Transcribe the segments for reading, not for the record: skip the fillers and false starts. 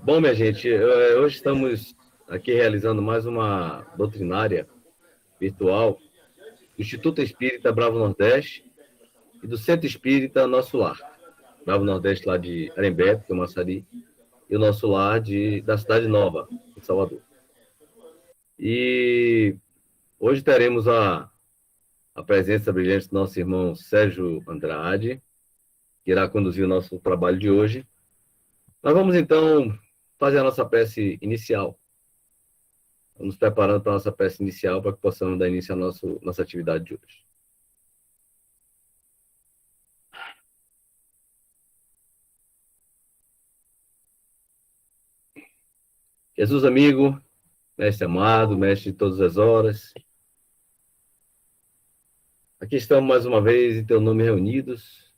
Bom, minha gente, hoje estamos aqui realizando mais uma doutrinária virtual do Instituto Espírita Bravo Nordeste e do Centro Espírita Nosso Lar. Bravo Nordeste lá de Arembepe, que é o Massari, e o Nosso Lar da Cidade Nova, em Salvador. E hoje teremos a presença brilhante do nosso irmão Sérgio Andrade, que irá conduzir o nosso trabalho de hoje. Nós vamos, então, fazer a nossa prece inicial. Vamos preparando para a nossa prece inicial para que possamos dar início à nossa atividade de hoje. Jesus amigo, mestre amado, mestre de todas as horas, aqui estamos mais uma vez em teu nome reunidos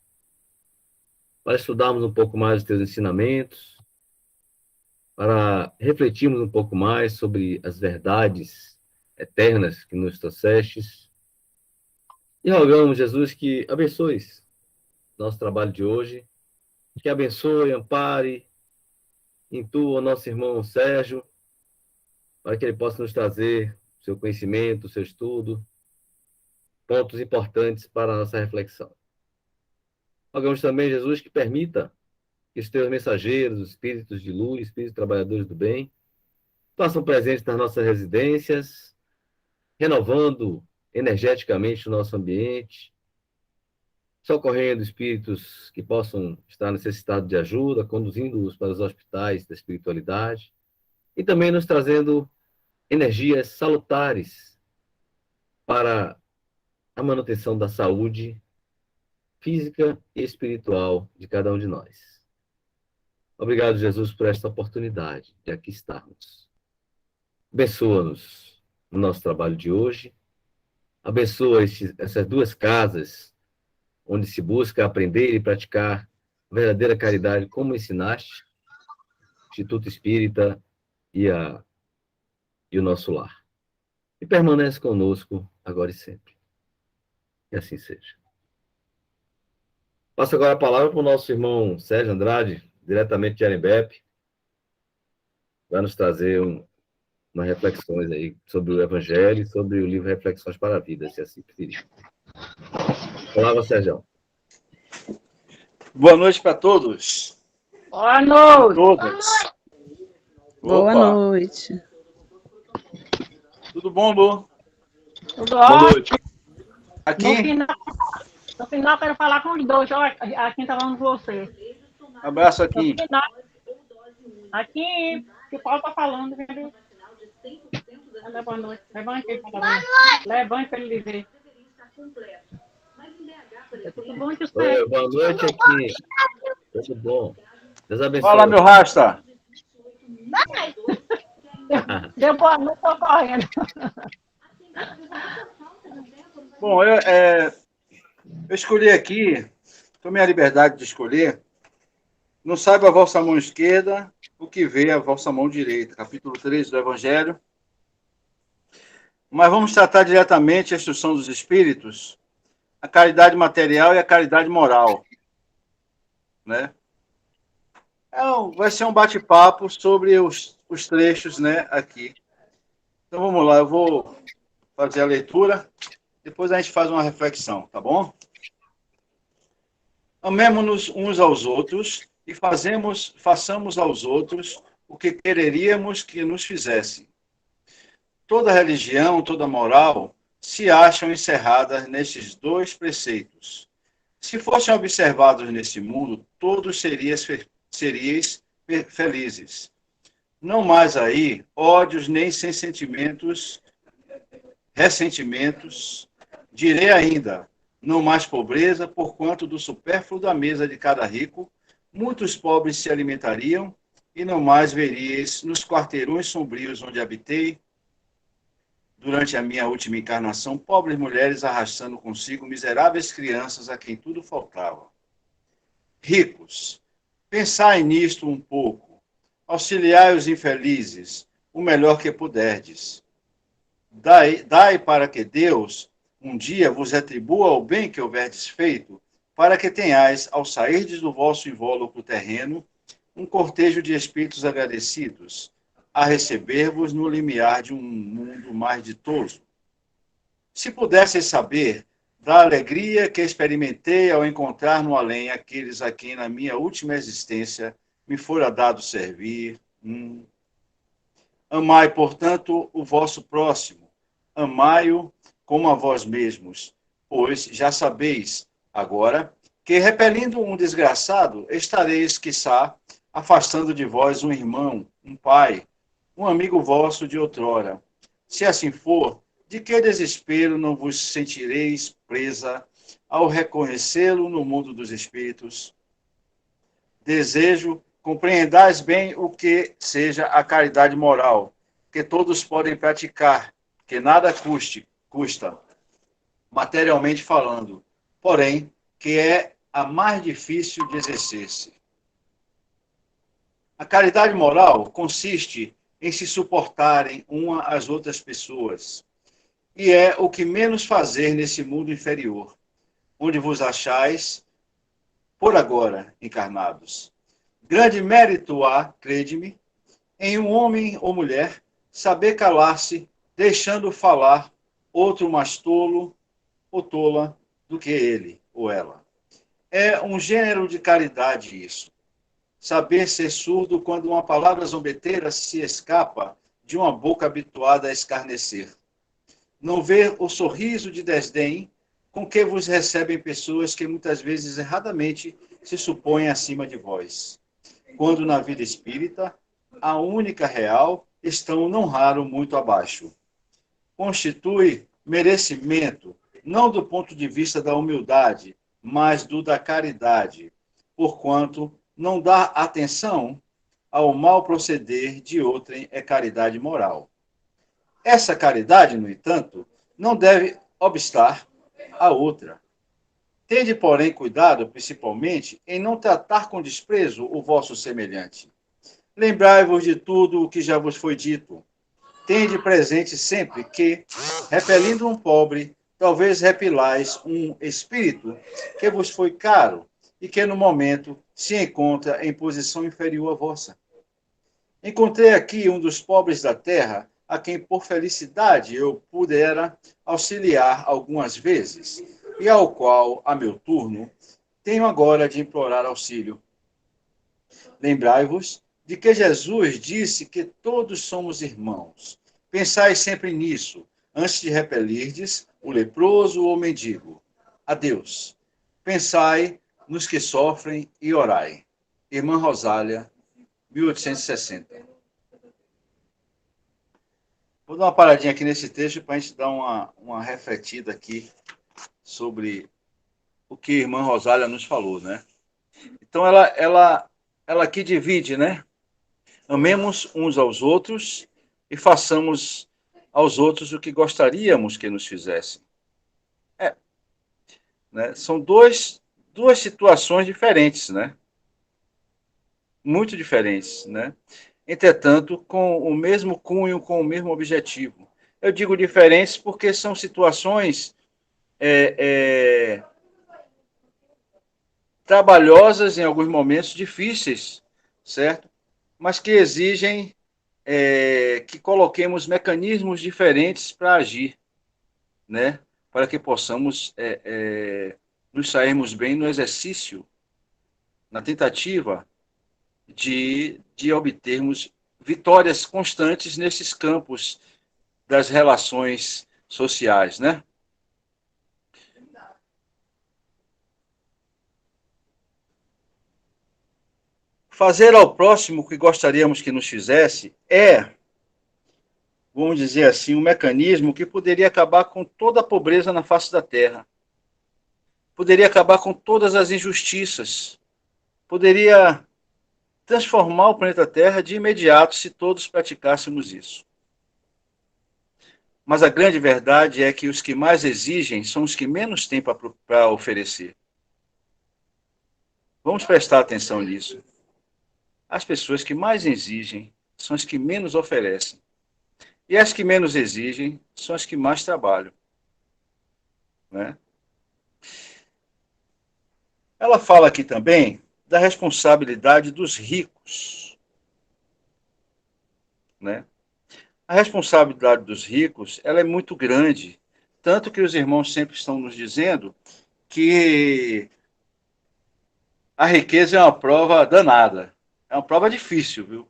para estudarmos um pouco mais os teus ensinamentos, para refletirmos um pouco mais sobre as verdades eternas que nos trouxestes. E rogamos, Jesus, que abençoes nosso trabalho de hoje, que abençoe, ampare, intua o nosso irmão Sérgio, para que ele possa nos trazer seu conhecimento, seu estudo, pontos importantes para a nossa reflexão. Rogamos também, Jesus, que permita que os teus mensageiros, os espíritos de luz, espíritos trabalhadores do bem, façam presentes nas nossas residências, renovando energeticamente o nosso ambiente, socorrendo espíritos que possam estar necessitados de ajuda, conduzindo-os para os hospitais da espiritualidade, e também nos trazendo energias salutares para a manutenção da saúde física e espiritual de cada um de nós. Obrigado, Jesus, por esta oportunidade de aqui estarmos. Abençoa-nos no nosso trabalho de hoje. Abençoa essas duas casas onde se busca aprender e praticar verdadeira caridade, como ensinaste, Instituto Espírita e o Nosso Lar. E permanece conosco agora e sempre. Que assim seja. Passo agora a palavra para o nosso irmão Sérgio Andrade, diretamente de Arembepe, vai nos trazer umas reflexões aí sobre o Evangelho e sobre o livro Reflexões para a Vida, se assim preferir. Palavra, Sérgio. Boa noite para todos. Boa noite. Todas. Boa noite. Tudo bom, Lu? Tudo Boa ótimo. noite. Aqui, No final, eu quero falar com os dois. Olha, aqui está falando com você. abraço aqui. No final, aqui, que o Paulo está falando. Boa noite. Levante ele para Levante para ele dizer. Tudo bom, Oi, boa noite aqui. Tudo bom. Deus abençoe. Fala, meu rasta. Deu boa noite, estou correndo. Bom, eu escolhi aqui, tomei a liberdade de escolher. Não saiba a vossa mão esquerda o que vê a vossa mão direita. Capítulo 3 do Evangelho. Mas vamos tratar diretamente a instrução dos espíritos, a caridade material e a caridade moral. Né? Vai ser um bate-papo sobre os trechos, né, aqui. Então vamos lá, eu vou fazer a leitura, depois a gente faz uma reflexão, tá bom? Amemo-nos uns aos outros e façamos aos outros o que quereríamos que nos fizessem. Toda religião, toda moral se acham encerradas nestes dois preceitos. Se fossem observados nesse mundo, todos seríeis felizes. Não mais aí ódios nem ressentimentos. Direi ainda, não mais pobreza, porquanto do supérfluo da mesa de cada rico, muitos pobres se alimentariam, e não mais veríeis nos quarteirões sombrios onde habitei, durante a minha última encarnação, pobres mulheres arrastando consigo miseráveis crianças a quem tudo faltava. Ricos, pensai nisto um pouco, auxiliai os infelizes, o melhor que puderdes. Dai para que Deus, um dia, vos retribua o bem que houverdes feito, para que tenhais, ao sairdes do vosso invólucro terreno, um cortejo de espíritos agradecidos a receber-vos no limiar de um mundo mais ditoso. Se pudesseis saber da alegria que experimentei ao encontrar no além aqueles a quem na minha última existência me fora dado servir. Amai, portanto, o vosso próximo. Amai-o como a vós mesmos, pois já sabeis, agora, que repelindo um desgraçado, estareis, quiçá, afastando de vós um irmão, um pai, um amigo vosso de outrora. Se assim for, de que desespero não vos sentireis presa ao reconhecê-lo no mundo dos espíritos? Desejo compreendais bem o que seja a caridade moral, que todos podem praticar, que nada custa, materialmente falando, porém, que é a mais difícil de exercer-se. A caridade moral consiste em se suportarem uma às outras pessoas, e é o que menos fazer nesse mundo inferior, onde vos achais, por agora, encarnados. Grande mérito há, crede-me, em um homem ou mulher saber calar-se, deixando falar outro mais tolo ou tola do que ele ou ela. É um gênero de caridade isso. Saber ser surdo quando uma palavra zombeteira se escapa de uma boca habituada a escarnecer. Não ver o sorriso de desdém com que vos recebem pessoas que muitas vezes erradamente se supõem acima de vós. Quando na vida espírita, a única real, estão não raro muito abaixo. Constitui merecimento, não do ponto de vista da humildade, mas do da caridade, porquanto não dar atenção ao mal proceder de outrem é caridade moral. Essa caridade, no entanto, não deve obstar a outra. Tende, porém, cuidado, principalmente, em não tratar com desprezo o vosso semelhante. Lembrai-vos de tudo o que já vos foi dito. Tende presente sempre que, repelindo um pobre, talvez repelais um espírito que vos foi caro e que, no momento, se encontra em posição inferior à vossa. Encontrei aqui um dos pobres da terra, a quem, por felicidade, eu pudera auxiliar algumas vezes, e ao qual, a meu turno, tenho agora de implorar auxílio. Lembrai-vos de que Jesus disse que todos somos irmãos. Pensai sempre nisso, antes de repelirdes o leproso ou o mendigo. Adeus. Pensai nos que sofrem e orai. Irmã Rosália, 1860. Vou dar uma paradinha aqui nesse texto para a gente dar uma refletida aqui sobre o que a irmã Rosália nos falou, né? Então, ela aqui divide, né? Amemos uns aos outros e façamos aos outros o que gostaríamos que nos fizessem. Né? São duas situações diferentes, né? Muito diferentes, né? Entretanto, com o mesmo cunho, com o mesmo objetivo. Eu digo diferentes porque são situações trabalhosas, em alguns momentos difíceis, certo? Mas que exigem que coloquemos mecanismos diferentes para agir, né? Para que possamos nos sairmos bem no exercício, na tentativa de obtermos vitórias constantes nesses campos das relações sociais, né? Fazer ao próximo o que gostaríamos que nos fizesse vamos dizer assim, um mecanismo que poderia acabar com toda a pobreza na face da Terra. Poderia acabar com todas as injustiças. Poderia transformar o planeta Terra de imediato se todos praticássemos isso. Mas a grande verdade é que os que mais exigem são os que menos têm para oferecer. Vamos prestar atenção nisso. As pessoas que mais exigem são as que menos oferecem. E as que menos exigem são as que mais trabalham. Né? Ela fala aqui também da responsabilidade dos ricos, né? A responsabilidade dos ricos, ela é muito grande, tanto que os irmãos sempre estão nos dizendo que a riqueza é uma prova danada, é uma prova difícil, viu?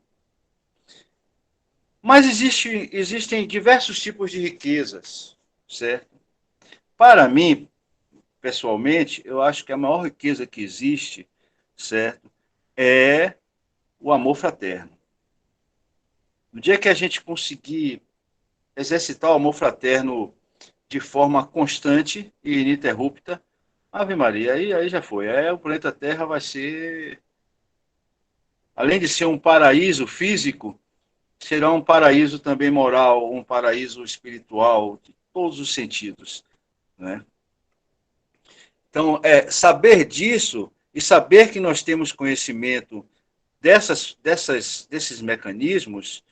Mas existem diversos tipos de riquezas, certo? Para mim, pessoalmente, eu acho que a maior riqueza que existe, certo, é o amor fraterno. No dia que a gente conseguir exercitar o amor fraterno de forma constante e ininterrupta, Ave Maria, aí já foi. Aí o planeta Terra vai ser, além de ser um paraíso físico, será um paraíso também moral, um paraíso espiritual, de todos os sentidos, né? Então, saber disso e saber que nós temos conhecimento desses mecanismos,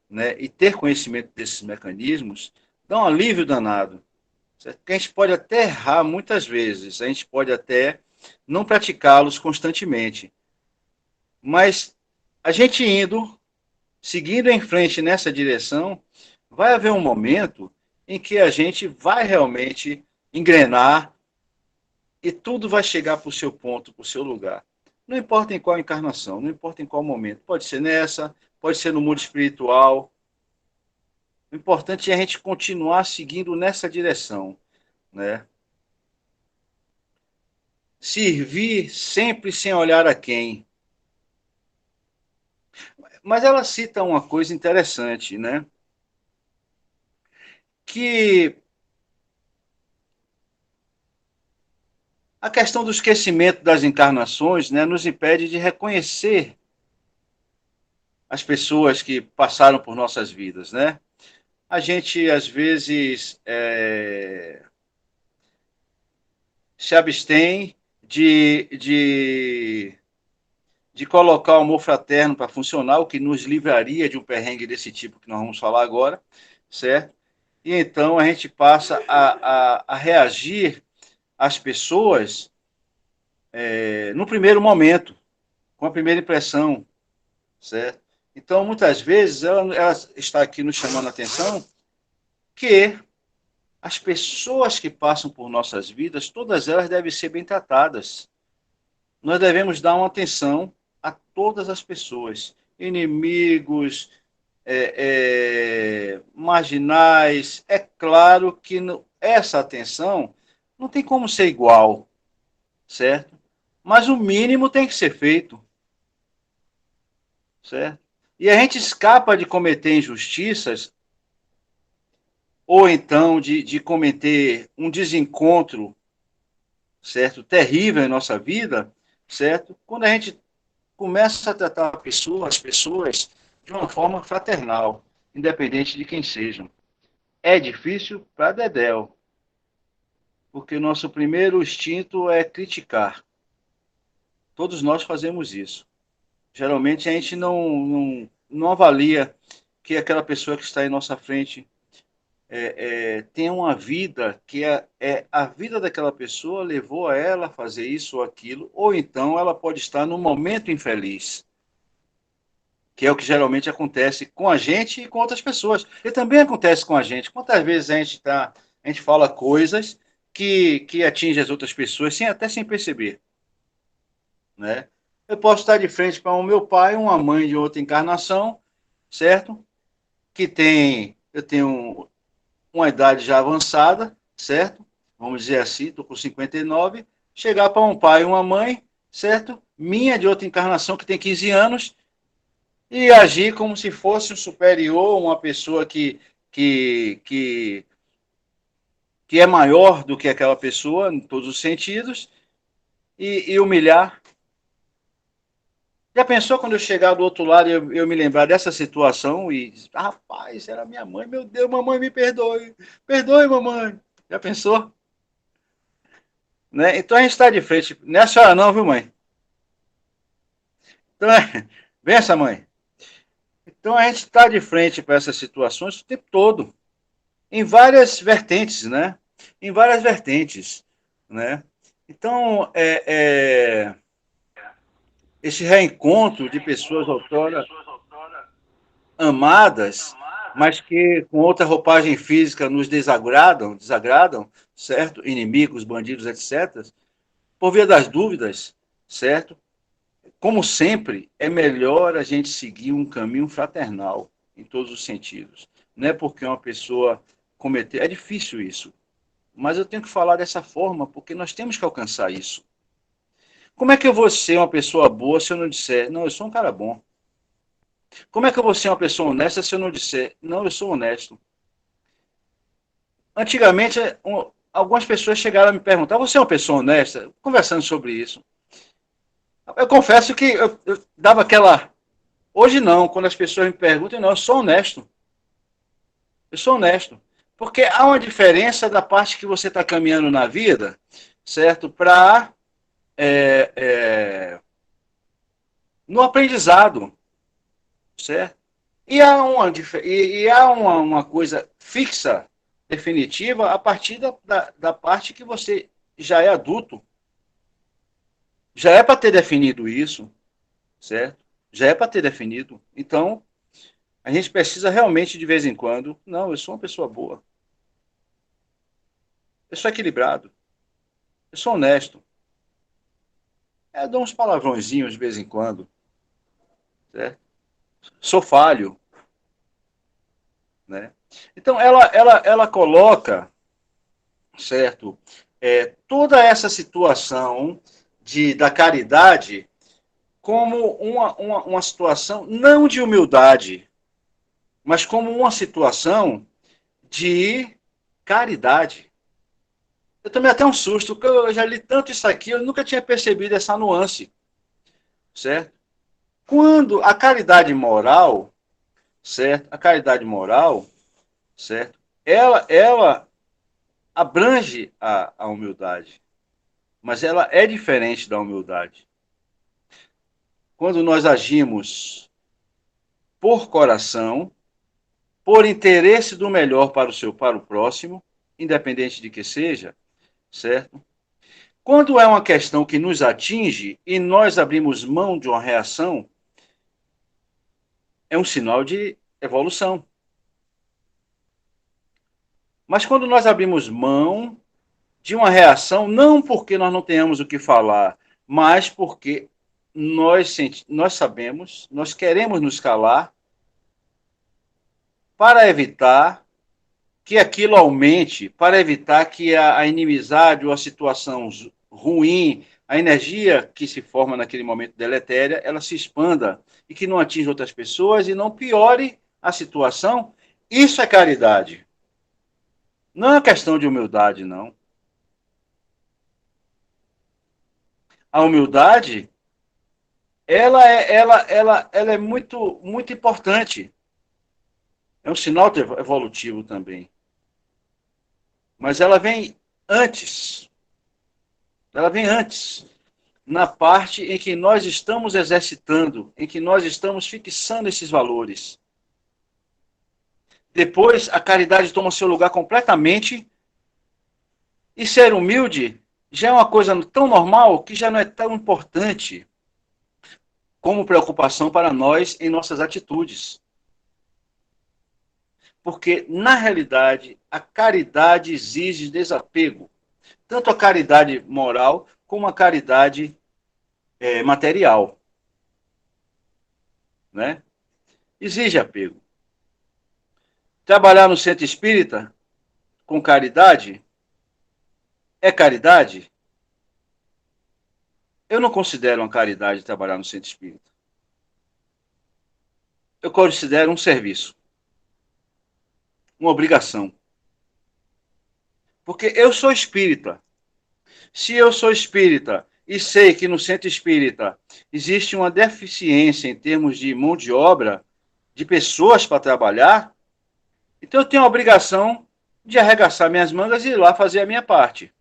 né, e ter conhecimento desses mecanismos, dá um alívio danado. Certo? Porque a gente pode até errar muitas vezes, a gente pode até não praticá-los constantemente, mas a gente seguindo em frente nessa direção, vai haver um momento em que a gente vai realmente engrenar e tudo vai chegar para o seu ponto, para o seu lugar. Não importa em qual encarnação, não importa em qual momento. Pode ser nessa, pode ser no mundo espiritual. O importante é a gente continuar seguindo nessa direção, né? Servir sempre sem olhar a quem. Mas ela cita uma coisa interessante, né? Que a questão do esquecimento das encarnações, né, nos impede de reconhecer as pessoas que passaram por nossas vidas, né? A gente, às vezes, se abstém de colocar o amor fraterno para funcionar, o que nos livraria de um perrengue desse tipo que nós vamos falar agora, certo? E então a gente passa a reagir às pessoas no primeiro momento, com a primeira impressão, certo? Então, muitas vezes, ela está aqui nos chamando a atenção que as pessoas que passam por nossas vidas, todas elas devem ser bem tratadas. Nós devemos dar uma atenção a todas as pessoas, inimigos, marginais. É claro que essa atenção não tem como ser igual, certo? Mas o mínimo tem que ser feito, certo? E a gente escapa de cometer injustiças ou então de cometer um desencontro, certo, terrível em nossa vida, certo? Quando a gente começa a tratar as pessoas de uma forma fraternal, independente de quem sejam. É difícil para dedéu, porque o nosso primeiro instinto é criticar. Todos nós fazemos isso. Geralmente a gente não avalia que aquela pessoa que está em nossa frente tem uma vida que a vida daquela pessoa levou a ela a fazer isso ou aquilo, ou então ela pode estar num momento infeliz, que é o que geralmente acontece com a gente e com outras pessoas. E também acontece com a gente. Quantas vezes a gente fala coisas que atingem as outras pessoas até sem perceber, né? Eu posso estar de frente para o meu pai, uma mãe de outra encarnação, certo? Eu tenho uma idade já avançada, certo? Vamos dizer assim, estou com 59, chegar para um pai e uma mãe, certo? Minha de outra encarnação que tem 15 anos, e agir como se fosse um superior, uma pessoa que é maior do que aquela pessoa, em todos os sentidos, e humilhar. Já pensou quando eu chegar do outro lado e eu me lembrar dessa situação e rapaz, era minha mãe, meu Deus, mamãe, me perdoe. Perdoe, mamãe. Já pensou? Né? Então a gente está de frente. Não é a senhora não, viu, mãe? Então, vem essa mãe. Então a gente está de frente para essas situações o tempo todo. Em várias vertentes, né? Em várias vertentes, né? Então, esse reencontro de pessoas outrora amadas, mas que com outra roupagem física nos desagradam, certo? Inimigos, bandidos, etc. Por via das dúvidas, certo? Como sempre, é melhor a gente seguir um caminho fraternal, em todos os sentidos. Não é porque uma pessoa cometeu... É difícil isso, mas eu tenho que falar dessa forma, porque nós temos que alcançar isso. Como é que eu vou ser uma pessoa boa se eu não disser, não, eu sou um cara bom? Como é que eu vou ser uma pessoa honesta se eu não disser, não, eu sou honesto? Antigamente, algumas pessoas chegaram a me perguntar, você é uma pessoa honesta? Conversando sobre isso. Eu confesso que eu dava aquela... Hoje não, quando as pessoas me perguntam, não, eu sou honesto. Eu sou honesto. Porque há uma diferença da parte que você está caminhando na vida, certo? Para... no aprendizado, certo? E há uma coisa fixa, definitiva, a partir da parte que você já é adulto. Já é para ter definido isso, certo? Já é para ter definido. Então, a gente precisa realmente, de vez em quando, não, eu sou uma pessoa boa. Eu sou equilibrado. Eu sou honesto. Eu dou uns palavrõezinhos de vez em quando, certo? Sou falho, né? Então, ela coloca, certo, toda essa situação da caridade como uma situação não de humildade, mas como uma situação de caridade. Eu tomei até um susto, porque eu já li tanto isso aqui, eu nunca tinha percebido essa nuance, certo? Quando a caridade moral, certo? A caridade moral, certo? Ela abrange a humildade, mas ela é diferente da humildade. Quando nós agimos por coração, por interesse do melhor para o próximo, independente de que seja, certo? Quando é uma questão que nos atinge e nós abrimos mão de uma reação, é um sinal de evolução. Mas quando nós abrimos mão de uma reação, não porque nós não tenhamos o que falar, mas porque nós sabemos, nós queremos nos calar para evitar que aquilo aumente, para evitar que a inimizade ou a situação ruim, a energia que se forma naquele momento deletéria, ela se expanda e que não atinja outras pessoas e não piore a situação. Isso é caridade. Não é questão de humildade, não. A humildade, ela é muito, muito importante. É um sinal evolutivo também. Mas ela vem antes. Ela vem antes. Na parte em que nós estamos exercitando, em que nós estamos fixando esses valores. Depois, a caridade toma seu lugar completamente. E ser humilde já é uma coisa tão normal que já não é tão importante como preocupação para nós em nossas atitudes. Porque, na realidade, a caridade exige desapego. Tanto a caridade moral como a caridade material. Né? Exige apego. Trabalhar no centro espírita com caridade é caridade? Eu não considero uma caridade trabalhar no centro espírita. Eu considero um serviço. Uma obrigação. Porque eu sou espírita. Se eu sou espírita e sei que no centro espírita existe uma deficiência em termos de mão de obra, de pessoas para trabalhar, então eu tenho a obrigação de arregaçar minhas mangas e ir lá fazer a minha parte.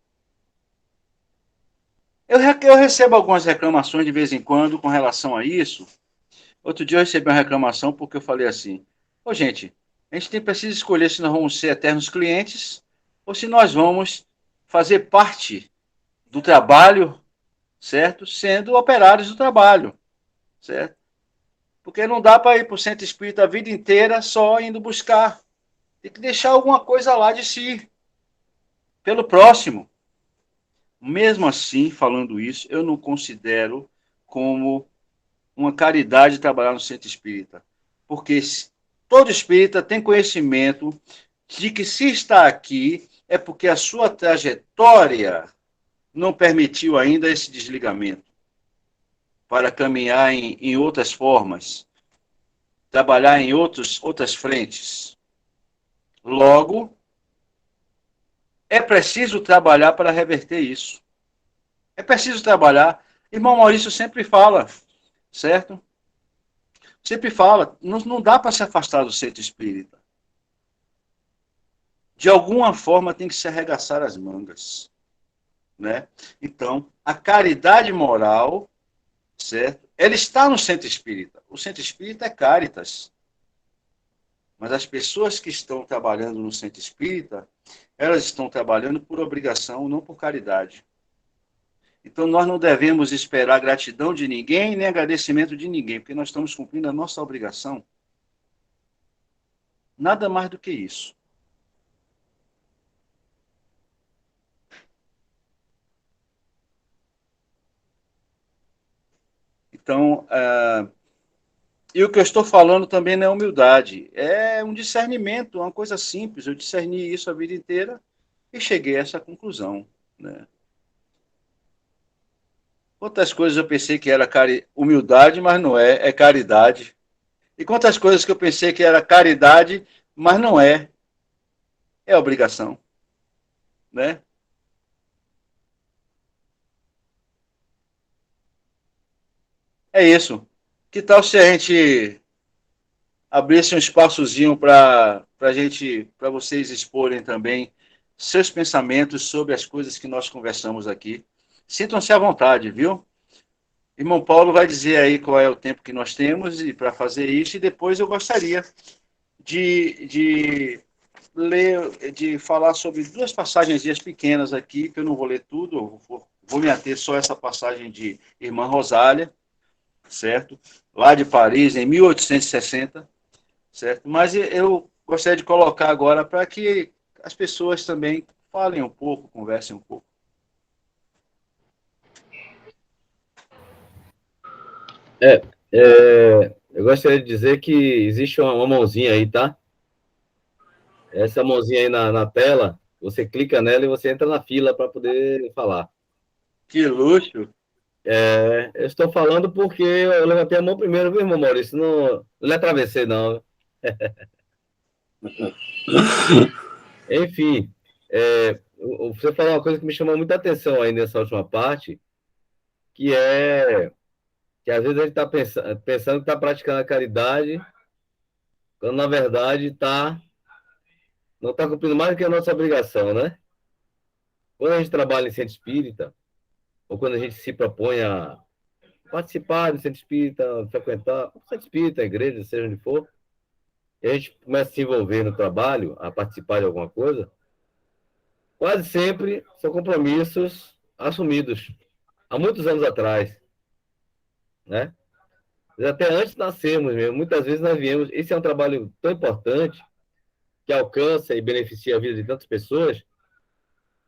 Eu recebo algumas reclamações de vez em quando com relação a isso. Outro dia eu recebi uma reclamação porque eu falei assim, gente, a gente precisa escolher se nós vamos ser eternos clientes ou se nós vamos fazer parte do trabalho, certo? Sendo operários do trabalho. certo? Porque não dá para ir para o centro espírita a vida inteira só indo buscar. Tem que deixar alguma coisa lá de si, pelo próximo. Mesmo assim, falando isso, eu não considero como uma caridade trabalhar no centro espírita. Porque todo espírita tem conhecimento de que se está aqui é porque a sua trajetória não permitiu ainda esse desligamento para caminhar em outras formas, trabalhar em outras frentes. Logo, é preciso trabalhar para reverter isso. É preciso trabalhar. Irmão Maurício sempre fala, certo? Sempre fala, não dá para se afastar do centro espírita. De alguma forma tem que se arregaçar as mangas, né? Então, a caridade moral, certo? Ela está no centro espírita. O centro espírita é Caritas. Mas as pessoas que estão trabalhando no centro espírita, elas estão trabalhando por obrigação, não por caridade. Então, nós não devemos esperar gratidão de ninguém, nem agradecimento de ninguém, porque nós estamos cumprindo a nossa obrigação. Nada mais do que isso. Então, e o que eu estou falando também não é humildade, é um discernimento, uma coisa simples. Eu discerni isso a vida inteira e cheguei a essa conclusão, né? Quantas coisas eu pensei que era humildade, mas não é, é caridade. E quantas coisas que eu pensei que era caridade, mas não é, é obrigação, né? É isso. Que tal se a gente abrisse um espaçozinho para vocês exporem também seus pensamentos sobre as coisas que nós conversamos aqui? Sintam-se à vontade, viu? Irmão Paulo vai dizer aí qual é o tempo que nós temos e para fazer isso, e depois eu gostaria de ler, de falar sobre duas passagens pequenas aqui, que eu não vou ler tudo, eu vou me ater só a essa passagem de Irmã Rosália, certo? Lá de Paris, em 1860, certo? Mas eu gostaria de colocar agora para que as pessoas também falem um pouco, conversem um pouco. Eu gostaria de dizer que existe uma mãozinha aí, tá? Essa mãozinha aí na tela, você clica nela e você entra na fila para poder falar. Que luxo! Eu estou falando porque eu levantei a mão primeiro, viu, irmão Maurício? Não lhe atravessei, não. Enfim, você falou uma coisa que me chamou muita atenção aí nessa última parte, que é que às vezes a gente está pensando que está praticando a caridade, quando na verdade não está cumprindo mais do que a nossa obrigação, né? Quando a gente trabalha em centro espírita, ou quando a gente se propõe a participar do centro espírita, frequentar o centro espírita, a igreja, seja onde for, e a gente começa a se envolver no trabalho, a participar de alguma coisa, quase sempre são compromissos assumidos há muitos anos atrás, né? Até antes de nascermos mesmo, muitas vezes nós viemos. Esse é um trabalho tão importante que alcança e beneficia a vida de tantas pessoas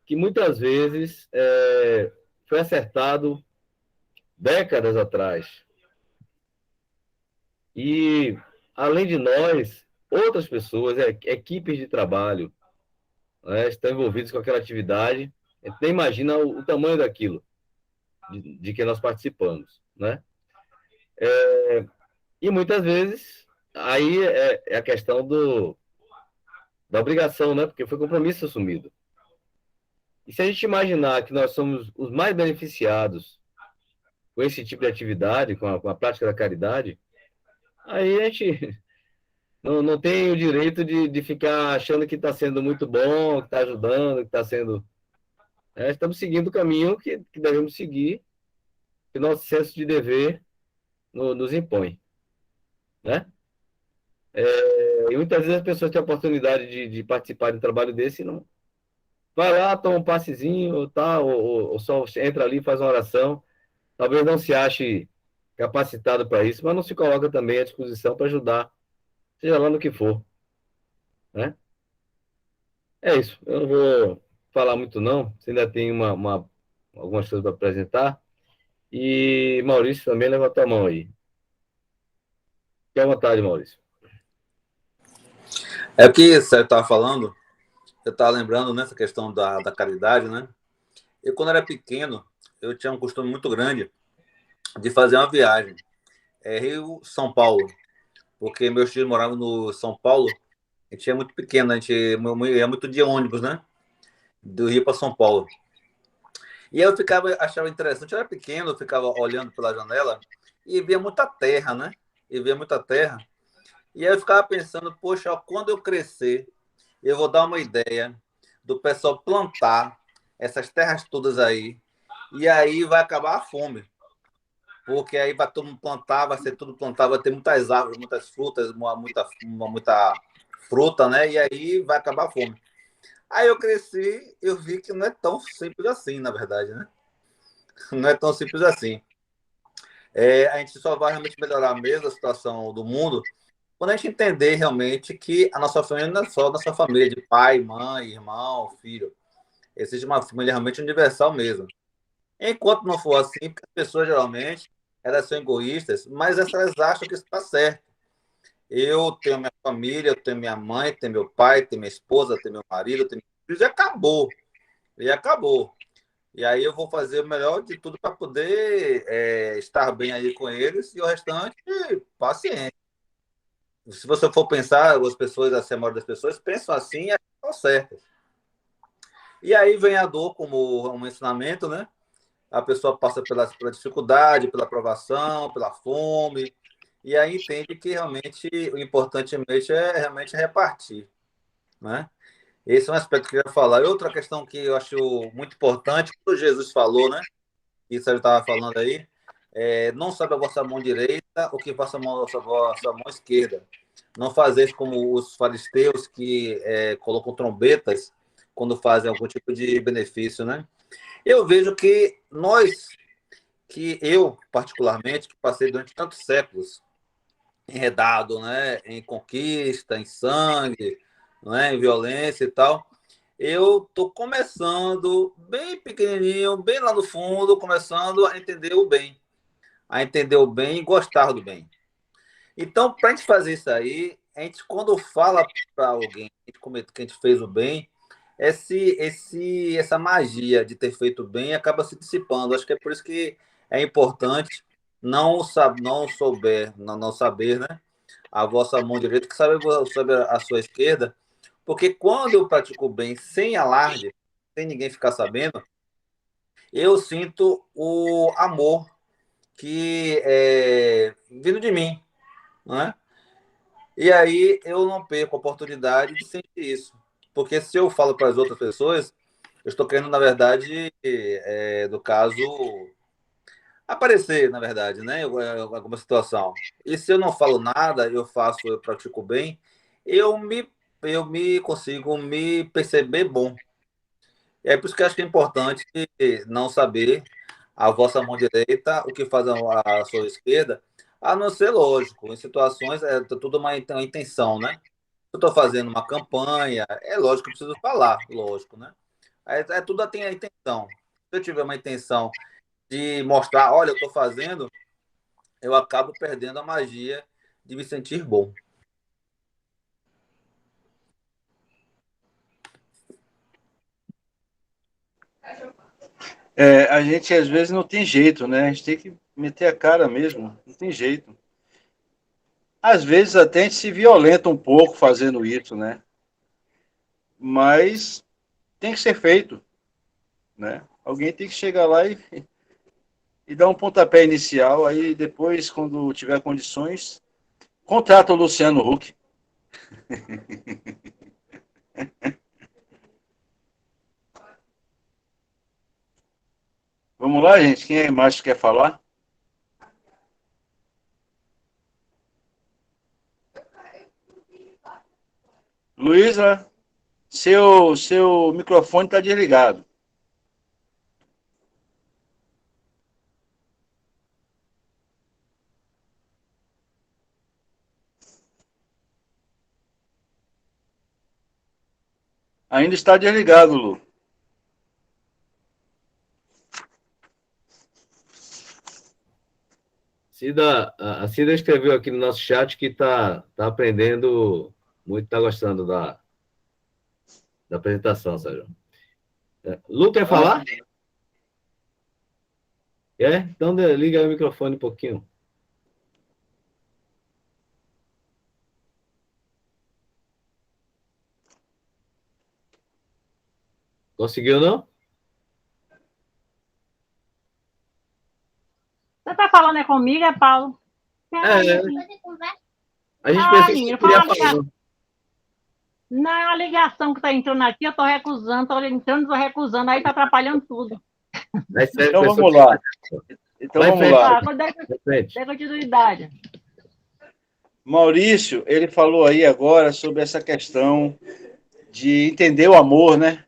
que muitas vezes foi acertado décadas atrás. E, além de nós, outras pessoas, equipes de trabalho, né, estão envolvidas com aquela atividade. A gente nem imagina o tamanho daquilo de que nós participamos, né? E muitas vezes, aí é a questão da obrigação, né? Porque foi compromisso assumido. E se a gente imaginar que nós somos os mais beneficiados com esse tipo de atividade, com a prática da caridade, aí a gente não tem o direito de ficar achando que está sendo muito bom, que está ajudando, que está sendo. Estamos seguindo o caminho que devemos seguir, que nosso senso de dever nos impõe, né? E muitas vezes as pessoas têm a oportunidade de participar de um trabalho desse e não. Vai lá, toma um passezinho, tá, ou só entra ali e faz uma oração. Talvez não se ache capacitado para isso, mas não se coloca também à disposição para ajudar, seja lá no que for, né? É isso. Eu não vou falar muito, não. Você ainda tem algumas coisas para apresentar. E Maurício também levanta a mão aí. Fique à vontade, Maurício. É o que você estava falando, eu estava lembrando nessa questão da caridade, né? Eu, quando era pequeno, eu tinha um costume muito grande de fazer uma viagem, Rio-São Paulo, porque meus tios moravam no São Paulo, a gente é muito pequeno, a gente ia muito de ônibus, né? Do Rio para São Paulo. E eu achava interessante, eu era pequeno, eu ficava olhando pela janela e via muita terra, né? E via muita terra. E aí eu ficava pensando, poxa, ó, quando eu crescer, eu vou dar uma ideia do pessoal plantar essas terras todas aí, e aí vai acabar a fome. Porque aí vai todo mundo plantar, vai ser tudo plantado, vai ter muitas árvores, muitas frutas, muita fruta, né? E aí vai acabar a fome. Aí eu cresci, eu vi que não é tão simples assim, na verdade, né? Não é tão simples assim. A gente só vai realmente melhorar mesmo a situação do mundo quando a gente entender realmente que a nossa família não é só a nossa família de pai, mãe, irmão, filho. Existe uma família realmente universal mesmo. Enquanto não for assim, porque as pessoas geralmente elas são egoístas, mas elas acham que isso está certo. Eu tenho minha família, eu tenho minha mãe, tenho meu pai, tenho minha esposa, tenho meu marido, tenho meus filhos, e acabou. E acabou. E aí eu vou fazer o melhor de tudo para poder estar bem aí com eles e o restante, paciência. Se você for pensar, as pessoas, a maioria das pessoas pensam assim e estão certas. E aí vem a dor como um ensinamento, né? A pessoa passa pela dificuldade, pela provação, pela fome, e aí entende que realmente o importante é realmente repartir, né? Esse é um aspecto que eu ia falar. E outra questão que eu acho muito importante, quando Jesus falou, né? Isso ele estava falando aí, não sabe a vossa mão direita o que faça a vossa mão esquerda. Não fazeis como os fariseus que colocam trombetas quando fazem algum tipo de benefício, né? Eu vejo que eu, particularmente, que passei durante tantos séculos enredado, né, em conquista, em sangue, né, em violência e tal, eu estou começando bem pequenininho, bem lá no fundo, começando a entender o bem, e gostar do bem. Então, para a gente fazer isso aí, a gente, quando fala para alguém que a gente fez o bem, essa magia de ter feito o bem acaba se dissipando. Acho que é por isso que é importante não saber, né? A vossa mão direita, que sabe sobre a sua esquerda, porque quando eu pratico o bem sem alarde, sem ninguém ficar sabendo, eu sinto o amor que é vindo de mim, né? E aí eu não perco a oportunidade de sentir isso. Porque se eu falo para as outras pessoas, eu estou querendo, na verdade, no caso, aparecer, na verdade, né? Em alguma situação. E se eu não falo nada, eu pratico bem, eu me, eu me consigo me perceber bom. É por isso que eu acho que é importante não saber a vossa mão direita, o que faz a sua esquerda, a não ser lógico. Em situações, tudo uma intenção, né? Se eu estou fazendo uma campanha, é lógico que eu preciso falar, lógico, né? Tudo tem a intenção. Se eu tiver uma intenção de mostrar, olha, eu estou fazendo, eu acabo perdendo a magia de me sentir bom. A gente às vezes não tem jeito, né? A gente tem que meter a cara mesmo, não tem jeito. Às vezes até a gente se violenta um pouco fazendo isso, né? Mas tem que ser feito, né? Alguém tem que chegar lá e dar um pontapé inicial, aí depois, quando tiver condições, contrata o Luciano Huck. Vamos lá, gente? Quem mais quer falar? Luísa, seu microfone está desligado. Ainda está desligado, Lu. A Cida escreveu aqui no nosso chat que tá aprendendo muito, está gostando da apresentação, Sérgio. Lu, quer falar? Então liga aí o microfone um pouquinho. Conseguiu, não? Você está falando comigo, Paulo? A gente Ah, pensou que menino, você queria fala falar. não, é a ligação que está entrando aqui, eu estou recusando, estou entrando, estou recusando, aí está atrapalhando tudo. Mas, Sérgio, Então pensou vamos que- lá. Então Vai em vamos frente, lá. Tá, vai em frente. dê continuidade. Maurício, ele falou aí agora sobre essa questão de entender o amor, né?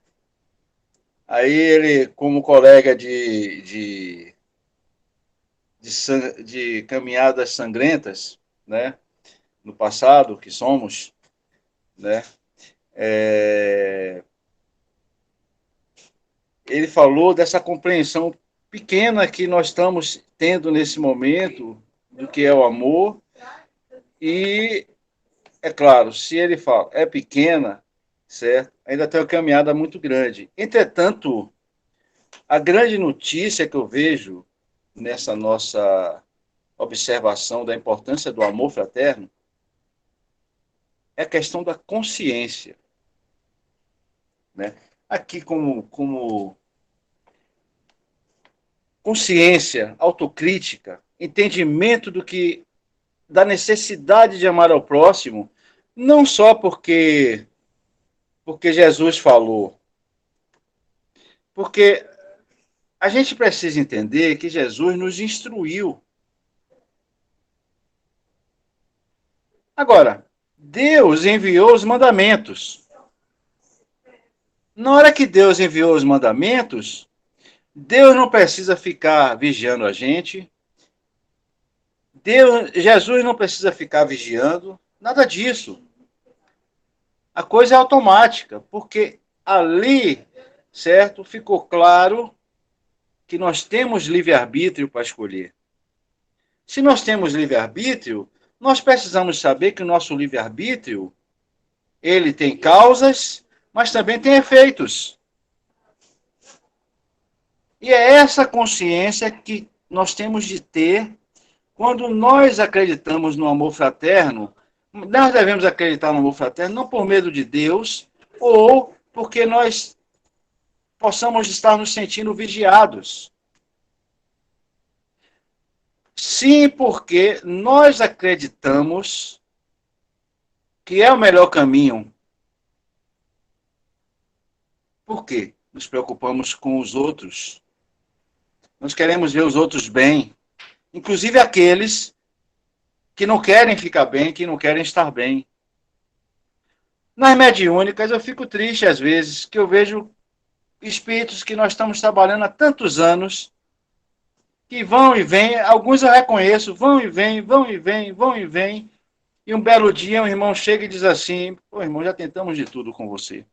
Aí ele, como colega de caminhadas sangrentas, né? No passado, que somos, né? Ele falou dessa compreensão pequena que nós estamos tendo nesse momento do que é o amor. E, é claro, se ele fala é pequena, certo? Ainda tem uma caminhada muito grande. Entretanto, a grande notícia que eu vejo nessa nossa observação da importância do amor fraterno é a questão da consciência, né? Aqui como consciência, autocrítica, entendimento da necessidade de amar ao próximo, não só porque Jesus falou, porque a gente precisa entender que Jesus nos instruiu. Agora, Deus enviou os mandamentos. Na hora que Deus enviou os mandamentos, Deus não precisa ficar vigiando a gente. Jesus não precisa ficar vigiando, nada disso. A coisa é automática, porque ali, certo, ficou claro que nós temos livre-arbítrio para escolher. Se nós temos livre-arbítrio, nós precisamos saber que o nosso livre-arbítrio, ele tem causas, mas também tem efeitos. E é essa consciência que nós temos de ter quando nós acreditamos no amor fraterno. Nós devemos acreditar no amor fraterno não por medo de Deus ou porque nós possamos estar nos sentindo vigiados. Sim, porque nós acreditamos que é o melhor caminho. Por quê? Nos preocupamos com os outros. Nós queremos ver os outros bem, inclusive aqueles que não querem ficar bem, que não querem estar bem. Nas mediúnicas, eu fico triste às vezes, que eu vejo espíritos que nós estamos trabalhando há tantos anos, que vão e vêm, alguns eu reconheço, vão e vêm, vão e vêm, vão e vêm, e um belo dia um irmão chega e diz assim, pô, irmão, já tentamos de tudo com você.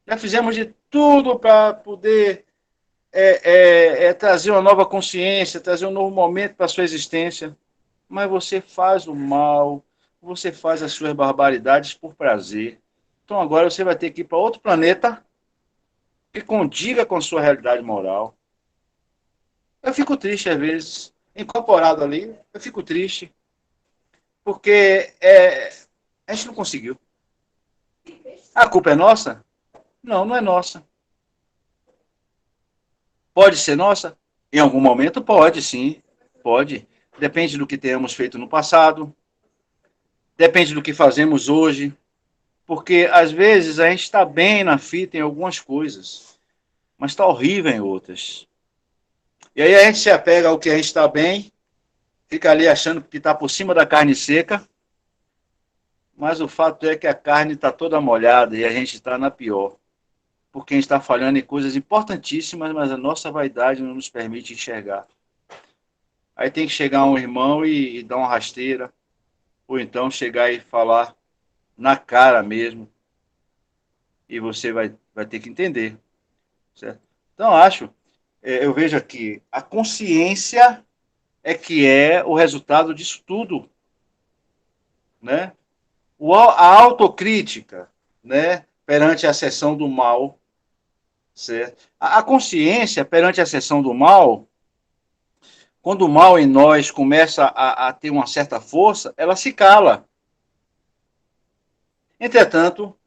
Já fizemos de tudo para poder trazer uma nova consciência, trazer um novo momento para a sua existência, mas você faz o mal, você faz as suas barbaridades por prazer. Então agora você vai ter que ir para outro planeta que condiga com a sua realidade moral. Eu fico triste às vezes, incorporado ali, eu fico triste, porque a gente não conseguiu. A culpa é nossa? Não, não é nossa. Pode ser nossa? Em algum momento pode, sim. Pode. Depende do que tenhamos feito no passado. Depende do que fazemos hoje. Porque, às vezes, a gente está bem na fita em algumas coisas, mas está horrível em outras. E aí a gente se apega ao que a gente está bem, fica ali achando que está por cima da carne seca, mas o fato é que a carne está toda molhada e a gente está na pior. Porque a gente está falhando em coisas importantíssimas, mas a nossa vaidade não nos permite enxergar. Aí tem que chegar um irmão e dar uma rasteira, ou então chegar e falar na cara mesmo, E você vai ter que entender, certo? Então, eu vejo aqui, a consciência é que é o resultado disso tudo, né? A autocrítica, né, perante a seção do mal, certo? A consciência perante a seção do mal, quando o mal em nós começa a ter uma certa força, ela se cala. Entretanto,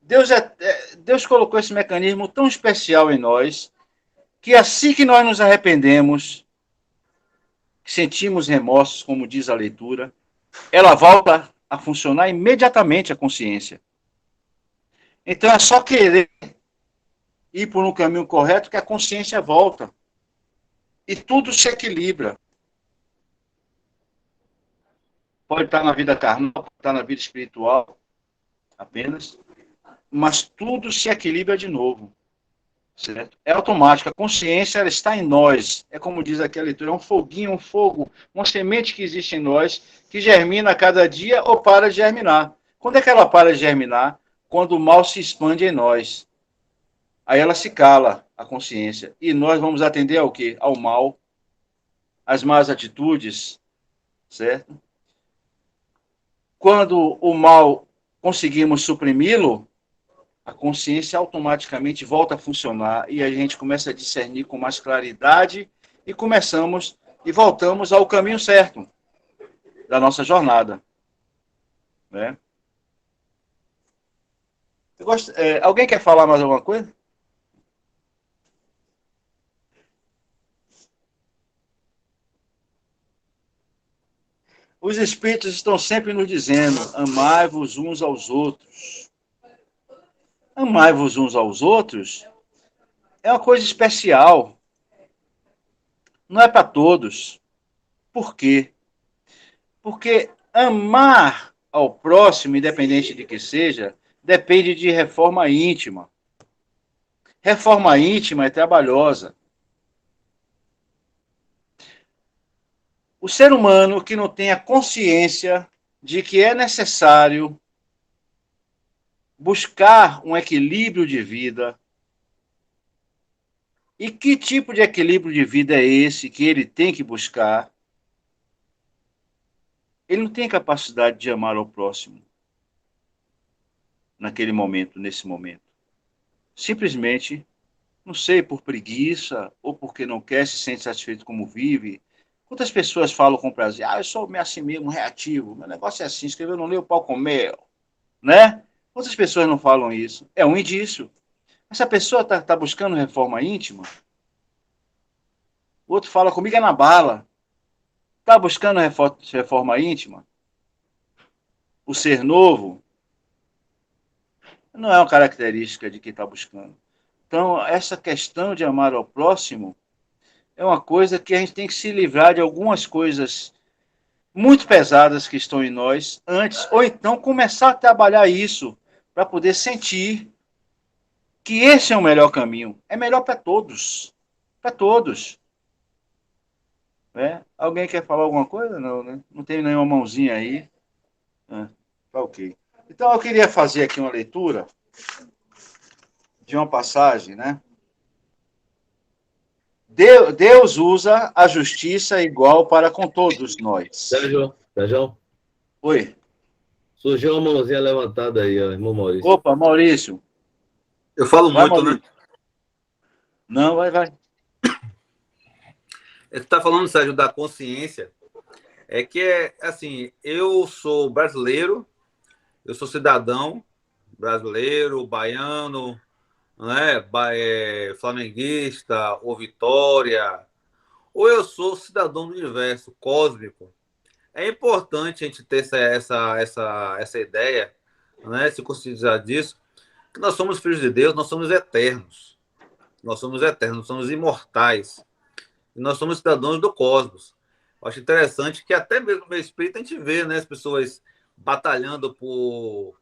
Deus colocou esse mecanismo tão especial em nós, que assim que nós nos arrependemos, sentimos remorsos, como diz a leitura, ela volta a funcionar imediatamente a consciência. Então é só querer ir por um caminho correto que a consciência volta. E tudo se equilibra. Pode estar na vida carnal, pode estar na vida espiritual apenas, mas tudo se equilibra de novo. Certo? É automático. A consciência ela está em nós. É como diz aqui a leitura, é um foguinho, um fogo, uma semente que existe em nós, que germina a cada dia ou para de germinar. Quando é que ela para de germinar? Quando o mal se expande em nós. Aí ela se cala, a consciência. E nós vamos atender ao quê? Ao mal, às más atitudes, certo? Quando o mal conseguimos suprimi-lo, a consciência automaticamente volta a funcionar e a gente começa a discernir com mais claridade e voltamos ao caminho certo da nossa jornada, né? Alguém quer falar mais alguma coisa? Os espíritos estão sempre nos dizendo: amai-vos uns aos outros. Amai-vos uns aos outros é uma coisa especial. Não é para todos. Por quê? Porque amar ao próximo, independente de que seja, depende de reforma íntima. Reforma íntima é trabalhosa. O ser humano que não tem a consciência de que é necessário buscar um equilíbrio de vida. E que tipo de equilíbrio de vida é esse que ele tem que buscar? Ele não tem capacidade de amar ao próximo naquele momento, nesse momento. Simplesmente, não sei, por preguiça ou porque não quer, se sente satisfeito como vive. Quantas pessoas falam com prazer? Eu sou assim mesmo, reativo, meu negócio é assim, escreveu não lê o pau comer, né? Quantas pessoas não falam isso? É um indício. Essa pessoa está buscando reforma íntima? O outro fala, comigo é na bala. Está buscando reforma íntima? O ser novo? Não é uma característica de quem está buscando. Então, essa questão de amar ao próximo é uma coisa que a gente tem que se livrar de algumas coisas muito pesadas que estão em nós antes, ou então começar a trabalhar isso para poder sentir que esse é o melhor caminho. É melhor para todos. Para todos. Né? Alguém quer falar alguma coisa? Não, né? Não tem nenhuma mãozinha aí. Tá ok. Então, eu queria fazer aqui uma leitura de uma passagem, né? Deus usa a justiça igual para com todos nós. Sérgio. Oi. Surgiu uma mãozinha levantada aí, ó, irmão Maurício. Opa, Maurício. Eu falo muito, Maurício. Né? Não, vai. Você está falando, Sérgio, da consciência. É que, assim, eu sou brasileiro, eu sou cidadão brasileiro, baiano, né, flamenguista, ou Vitória, ou eu sou cidadão do universo cósmico. É importante a gente ter essa ideia, né, se conscientizar disso, que nós somos filhos de Deus, nós somos eternos. Nós somos imortais. E nós somos cidadãos do cosmos. Eu acho interessante que até mesmo no meu espírito a gente vê, né, as pessoas batalhando por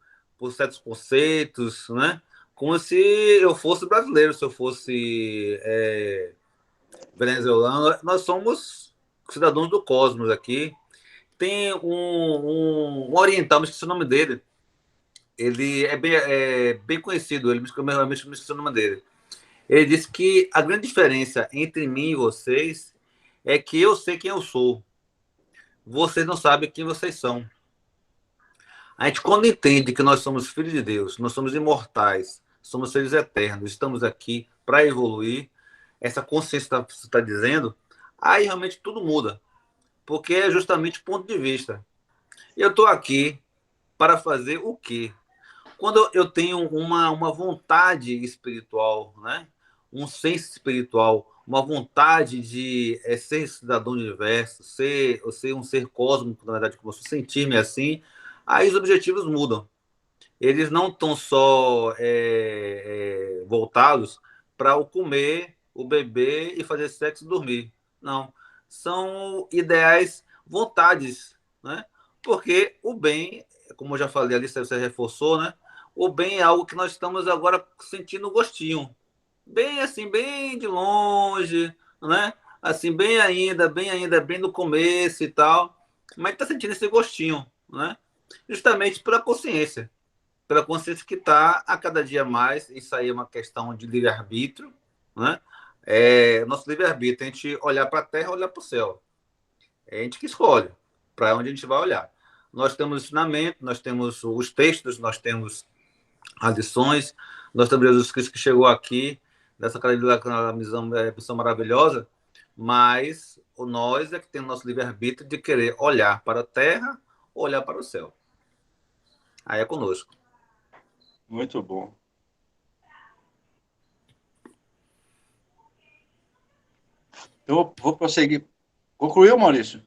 certos conceitos, né? Como se eu fosse brasileiro, se eu fosse venezuelano. Nós somos cidadãos do cosmos aqui. Tem um oriental, não esqueci o nome dele. ele é bem conhecido, ele me esqueci o nome dele. Ele disse que a grande diferença entre mim e vocês é que eu sei quem eu sou. Vocês não sabem quem vocês são. A gente, quando entende que nós somos filhos de Deus, nós somos imortais, somos seres eternos, estamos aqui para evoluir, essa consciência que você está dizendo, aí realmente tudo muda. Porque é justamente o ponto de vista. Eu estou aqui para fazer o quê? Quando eu tenho uma vontade espiritual, né? Um senso espiritual, uma vontade de ser cidadão do universo, ser um ser cósmico, na verdade, como eu sentir-me assim, aí os objetivos mudam. Eles não estão só voltados para o comer, o beber e fazer sexo e dormir. Não. São ideais, vontades, né? Porque o bem, como eu já falei ali, você reforçou, né? O bem é algo que nós estamos agora sentindo gostinho. Bem assim, bem de longe, né? Assim, bem no começo e tal. Mas está sentindo esse gostinho, né? Justamente pela consciência que está a cada dia mais. Isso aí é uma questão de livre-arbítrio, né? Nosso livre-arbítrio, a gente olhar para a terra, olhar para o céu. É a gente que escolhe para onde a gente vai olhar. Nós temos ensinamento, nós temos os textos, nós temos as lições, nós temos Jesus Cristo que chegou aqui, nessa missão maravilhosa, mas nós é que temos nosso livre-arbítrio de querer olhar para a terra ou olhar para o céu. Aí é conosco. Muito bom. Eu vou prosseguir. Concluiu, Maurício?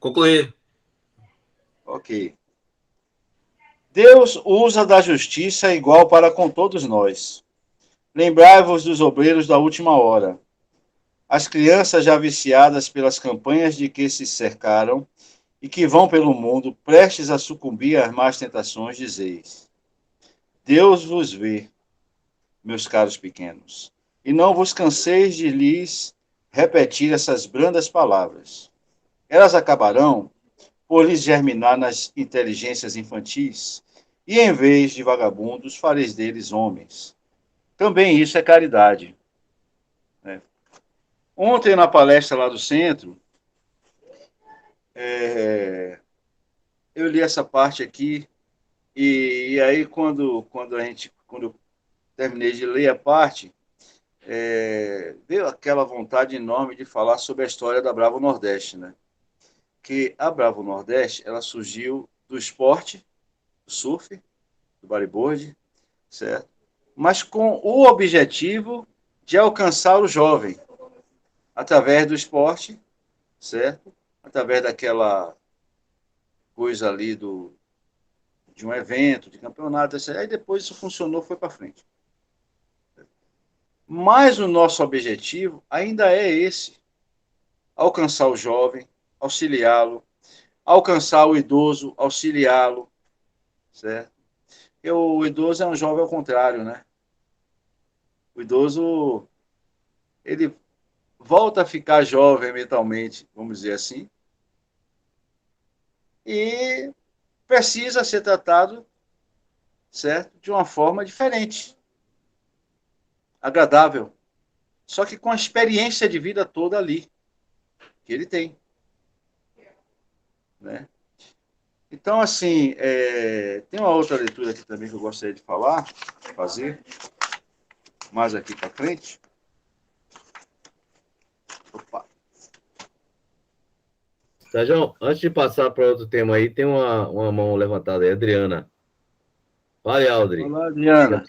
Concluir. Ok. Deus usa da justiça igual para com todos nós. Lembrai-vos dos obreiros da última hora. As crianças já viciadas pelas campanhas de que se cercaram e que vão pelo mundo, prestes a sucumbir às más tentações, dizeis: Deus vos vê, meus caros pequenos, e não vos canseis de lhes repetir essas brandas palavras. Elas acabarão por lhes germinar nas inteligências infantis, e em vez de vagabundos, fareis deles homens. Também isso é caridade. Né? Ontem, na palestra lá do centro, eu li essa parte aqui, e aí quando eu terminei de ler a parte, veio aquela vontade enorme de falar sobre a história da Bravo Nordeste, né? Que a Bravo Nordeste, ela surgiu do esporte, do surf, do bodyboard, certo? Mas com o objetivo de alcançar o jovem, através do esporte, certo? Através daquela coisa ali de um evento, de campeonato, etc. Aí depois isso funcionou, foi para frente. Mas o nosso objetivo ainda é esse: alcançar o jovem, auxiliá-lo, alcançar o idoso, auxiliá-lo, certo? Porque o idoso é um jovem ao contrário, né? O idoso, ele volta a ficar jovem mentalmente, vamos dizer assim, e precisa ser tratado, certo? De uma forma diferente, agradável, só que com a experiência de vida toda ali, que ele tem, né? Então, assim, tem uma outra leitura aqui também que eu gostaria de fazer, mais aqui para frente. Opa. Sérgio, antes de passar para outro tema aí, tem uma mão levantada aí, Adriana. Fale, Aldri. Olá, Adriana.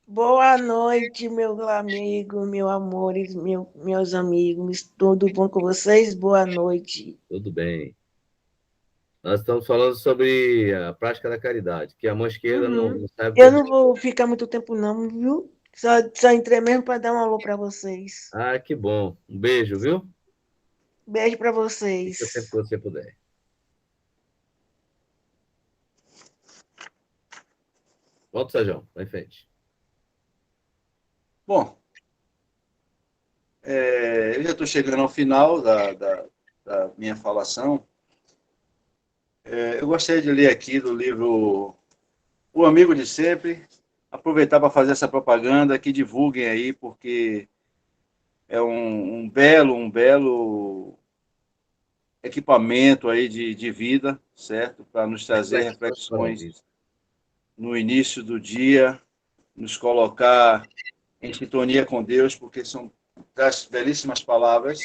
Boa noite, meu amigo, meus amores, meus amigos. Tudo bom com vocês? Boa noite. Tudo bem. Nós estamos falando sobre a prática da caridade, que a mão esquerda não sabe... Eu não vou ficar muito tempo não, viu? Só entrei mesmo para dar um alô para vocês. Ah, que bom. Um beijo, viu? Beijo para vocês. Fica sempre que você puder. Volta, Sérgio. Vai em frente. Bom, eu já estou chegando ao final da minha falação. Eu gostaria de ler aqui do livro o amigo de sempre. Aproveitar para fazer essa propaganda, que divulguem aí, porque é um belo equipamento aí de vida, certo? Para nos trazer reflexões no início do dia, nos colocar em sintonia com Deus, porque são das belíssimas palavras.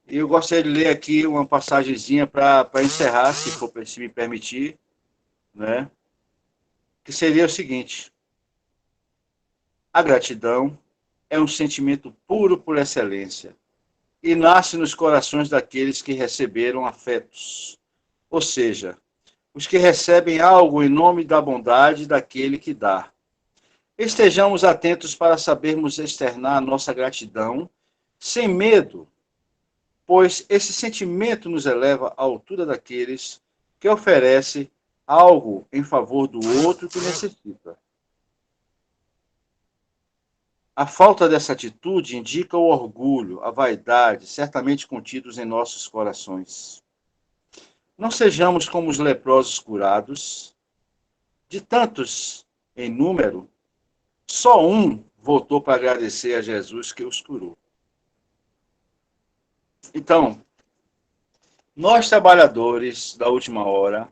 E eu gostaria de ler aqui uma passagenzinha para encerrar, se me permitir, né? Que seria o seguinte: a gratidão é um sentimento puro por excelência e nasce nos corações daqueles que receberam afetos, ou seja, os que recebem algo em nome da bondade daquele que dá. Estejamos atentos para sabermos externar nossa gratidão sem medo, pois esse sentimento nos eleva à altura daqueles que oferecem algo em favor do outro que necessita. A falta dessa atitude indica o orgulho, a vaidade, certamente contidos em nossos corações. Não sejamos como os leprosos curados. De tantos em número, só um voltou para agradecer a Jesus que os curou. Então, nós trabalhadores da última hora,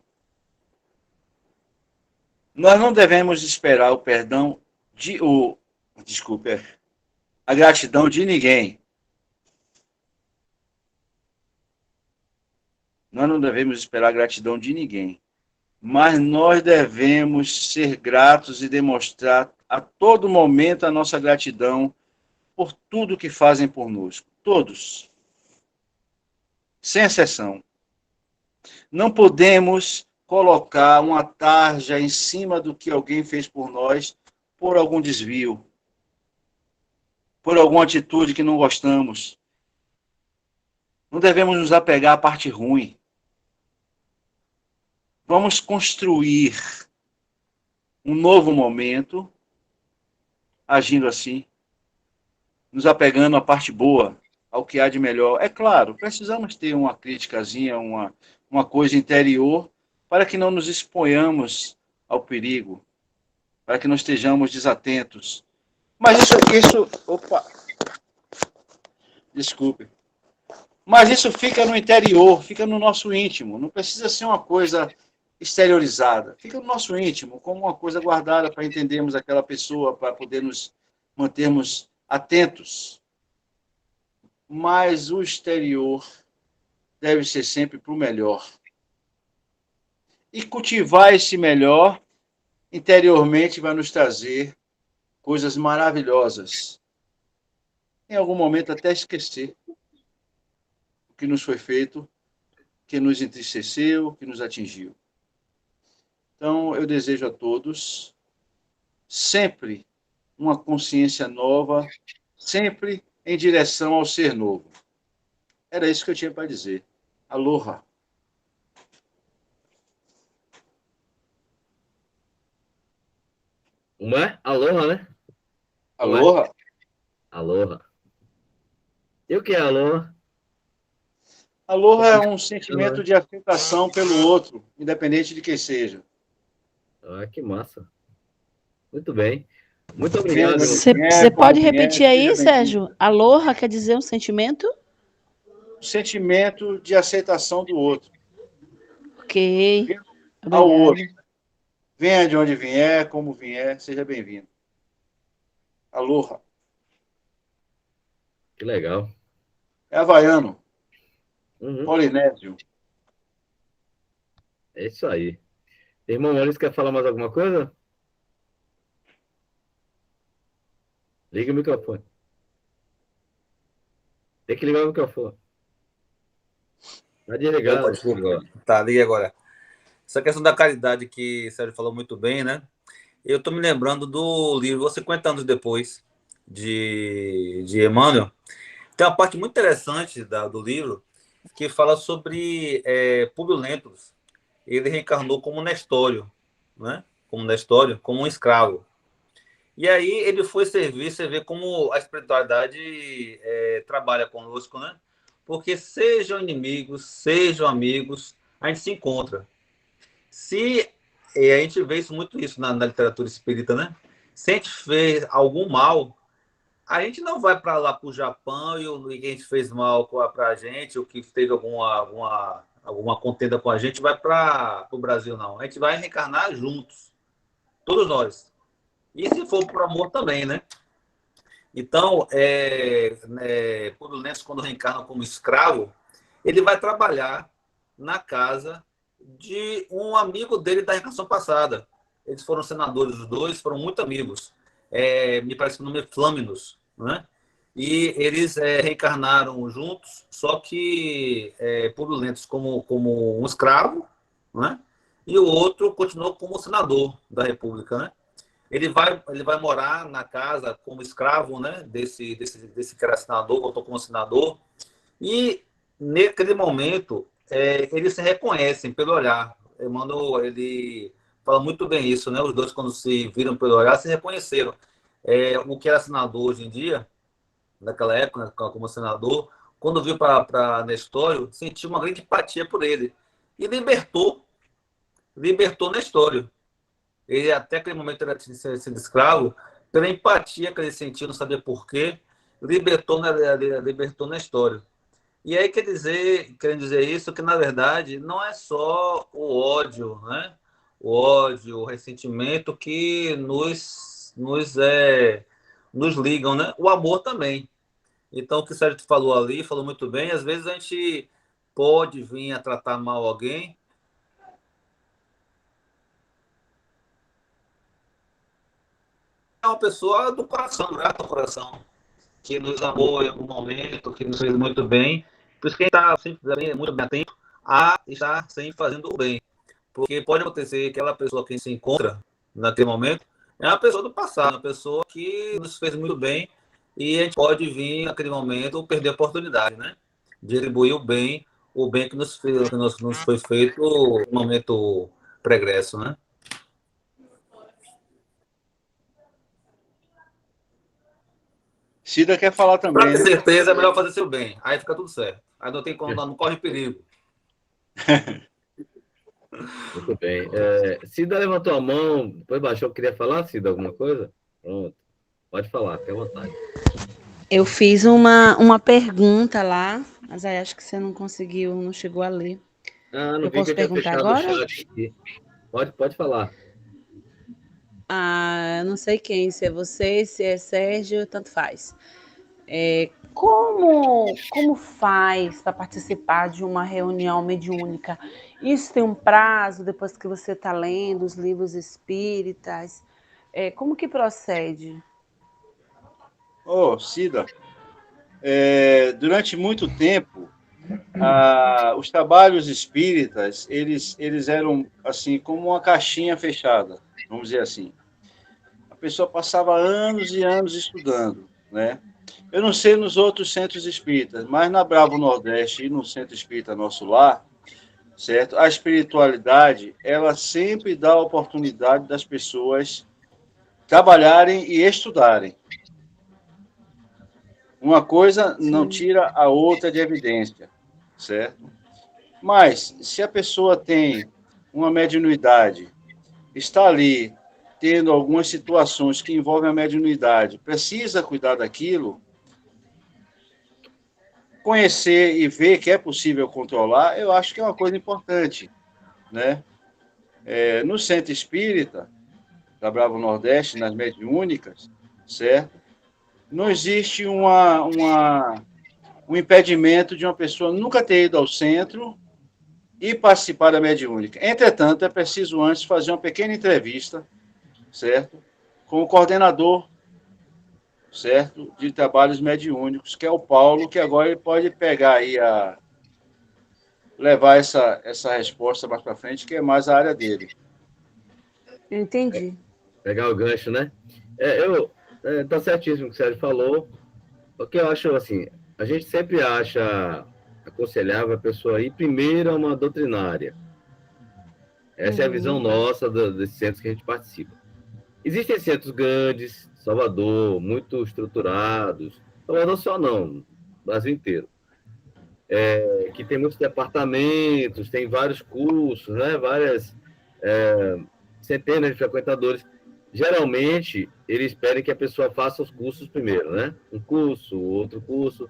nós não devemos esperar o perdão a gratidão de ninguém. Nós não devemos esperar a gratidão de ninguém, mas nós devemos ser gratos e demonstrar a todo momento a nossa gratidão por tudo que fazem por nós. Todos, sem exceção. Não podemos colocar uma tarja em cima do que alguém fez por nós por algum desvio, por alguma atitude que não gostamos. Não devemos nos apegar à parte ruim. Vamos construir um novo momento agindo assim, nos apegando à parte boa, ao que há de melhor. É claro, precisamos ter uma criticazinha, uma coisa interior, para que não nos exponhamos ao perigo, para que não estejamos desatentos. Mas desculpe. Mas isso fica no interior, fica no nosso íntimo. Não precisa ser uma coisa exteriorizada. Fica no nosso íntimo, como uma coisa guardada para entendermos aquela pessoa, para poder nos mantermos atentos. Mas o exterior deve ser sempre para o melhor. E cultivar esse melhor interiormente vai nos trazer coisas maravilhosas. Em algum momento até esquecer o que nos foi feito, que nos entristeceu, que nos atingiu. Então, eu desejo a todos sempre uma consciência nova, sempre em direção ao ser novo. Era isso que eu tinha para dizer. Aloha. Como é? Aloha, né? Aloha? Aloha. E o que é aloha? Aloha é um sentimento de aceitação pelo outro, independente de quem seja. Ah, que massa. Muito bem. Muito obrigado. Você pode repetir aí, Sérgio? Aloha quer dizer um sentimento? Sentimento de aceitação do outro. Ok. Ao outro. Venha de onde vier, como vier, seja bem-vindo. Aloha. Que legal. É havaiano. Uhum. Polinésio. É isso aí. Irmão Maurício, quer falar mais alguma coisa? Liga o microfone. Tem que ligar o microfone. Tá desligado. Tá, liga agora. Essa questão da caridade que o Sérgio falou muito bem, né? Eu estou me lembrando do livro 50 anos depois, de Emmanuel. Tem uma parte muito interessante do livro que fala sobre Públio Lentulus. Ele reencarnou como Nestório, né? Como Nestório, como um escravo. E aí ele foi servir, você vê como a espiritualidade trabalha conosco, né? Porque sejam inimigos, sejam amigos, a gente se encontra. Se E a gente vê muito isso na literatura espírita, né? Se a gente fez algum mal, a gente não vai para lá para o Japão e quem fez mal para a gente, ou que teve alguma contenda com a gente, vai para o Brasil, não. A gente vai reencarnar juntos, todos nós. E se for por amor também, né? Então, Puro Lenço, quando reencarna como escravo, ele vai trabalhar na casa de um amigo dele da reencarnação passada. Eles foram senadores, os dois, foram muito amigos. Me parece que o nome é Flâminos, né? E eles reencarnaram juntos, só que Puro Lenço como um escravo, né? E o outro continuou como senador da República, né? Ele vai morar na casa como escravo, né? Desse que era senador, voltou como senador. E, naquele momento, eles se reconhecem pelo olhar. Emmanuel, ele fala muito bem isso, né? Os dois, quando se viram pelo olhar, se reconheceram. O que era senador hoje em dia, naquela época, né, como senador, quando viu para Nestório, sentiu uma grande empatia por ele. E libertou Nestório. Ele, até aquele momento, era sendo escravo, pela empatia que ele sentiu, não sabia por quê, libertou Nestório. E aí querem dizer isso, que na verdade não é só o ódio, né? O ódio, o ressentimento que nos ligam, né? O amor também. Então, o que o Sérgio falou ali, falou muito bem, às vezes a gente pode vir a tratar mal alguém. É uma pessoa do coração, grata ao coração, que nos amou em algum momento, que nos fez muito bem. Por isso que a gente está sempre muito bem atento a estar sempre fazendo o bem. Porque pode acontecer que aquela pessoa que se encontra naquele momento é uma pessoa do passado, uma pessoa que nos fez muito bem, e a gente pode vir naquele momento perder a oportunidade, né? De retribuir o bem que nos foi feito no momento pregresso, né? Cida quer falar também. Para ter certeza, é melhor fazer seu bem. Aí fica tudo certo. Aí não corre perigo. Muito bem. Cida levantou a mão, depois baixou. Queria falar, Cida, alguma coisa? Pronto. Pode falar, fique à vontade. Eu fiz uma pergunta lá, mas aí acho que você não chegou a ler. Não eu posso perguntar agora? O chat aqui. Pode falar. Não sei quem, se é você, se é Sérgio, tanto faz. Como faz para participar de uma reunião mediúnica? Isso tem um prazo depois que você está lendo os livros espíritas? Como que procede? Cida, durante muito tempo, os trabalhos espíritas, eles eram assim, como uma caixinha fechada, vamos dizer assim. A pessoa passava anos e anos estudando, né? Eu não sei nos outros centros espíritas, mas na Bravo Nordeste e no Centro Espírita Nosso Lar, certo? A espiritualidade, ela sempre dá a oportunidade das pessoas trabalharem e estudarem. Uma coisa não tira a outra de evidência, certo? Mas, se a pessoa tem uma mediunidade, está ali tendo algumas situações que envolvem a mediunidade, precisa cuidar daquilo, conhecer e ver que é possível controlar, eu acho que é uma coisa importante, né? No Centro Espírita, da Bravo Nordeste, nas mediúnicas, certo? Não existe um impedimento de uma pessoa nunca ter ido ao centro e participar da mediúnica. Entretanto, é preciso antes fazer uma pequena entrevista, certo? Com o coordenador, certo? De trabalhos mediúnicos, que é o Paulo, que agora ele pode pegar aí levar essa resposta mais para frente, que é mais a área dele. Entendi. Pegar o gancho, né? Tá certíssimo o que o Sérgio falou. O que eu acho, assim, a gente sempre acha aconselhável a pessoa ir primeiro a uma doutrinária. Essa é a visão nossa desses centros que a gente participa. Existem centros grandes, Salvador, muito estruturados. Salvador só não, Brasil inteiro. Que tem muitos departamentos, tem vários cursos, né? centenas de frequentadores. Geralmente, eles pedem que a pessoa faça os cursos primeiro, né? Um curso, outro curso.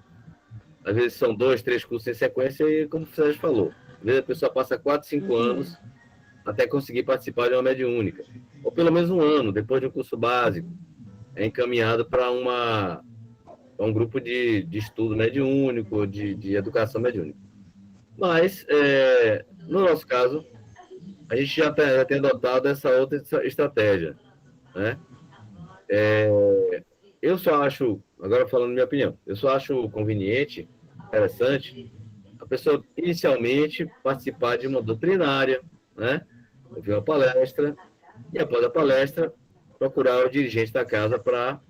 Às vezes são 2, 3 cursos em sequência e, como o Sérgio falou, às vezes a pessoa passa 4, 5 anos até conseguir participar de uma mediúnica. Ou pelo menos um ano, depois de um curso básico, é encaminhado para um grupo de estudo mediúnico, de educação mediúnica. Mas, no nosso caso, a gente já tem adotado essa outra estratégia, né? Eu só acho, agora falando minha opinião, eu só acho conveniente, interessante, a pessoa inicialmente participar de uma doutrinária, né? Ouvir uma palestra, e após a palestra, procurar o dirigente da casa para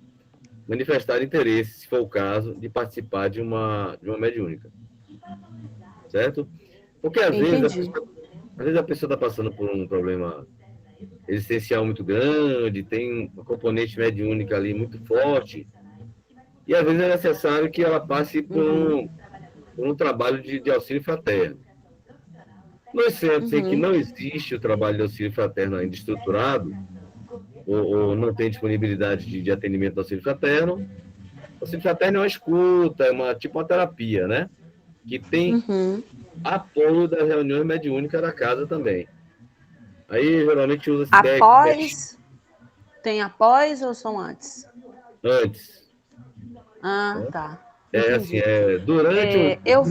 manifestar interesse, se for o caso, de participar de uma mediúnica. Certo? Porque às vezes a pessoa está passando por um problema existencial muito grande, tem uma componente mediúnica ali muito forte, e às vezes é necessário que ela passe por um trabalho de auxílio fraterno. Nos centros em que não existe o trabalho de auxílio fraterno ainda estruturado, ou não tem disponibilidade de atendimento do auxílio fraterno, o auxílio fraterno é uma escuta, é tipo uma terapia, né? Que tem apoio das reuniões mediúnicas da casa também. Aí, geralmente, usa-se após? Tem após ou são antes? Antes. Ah, tá. Assim, durante... Eu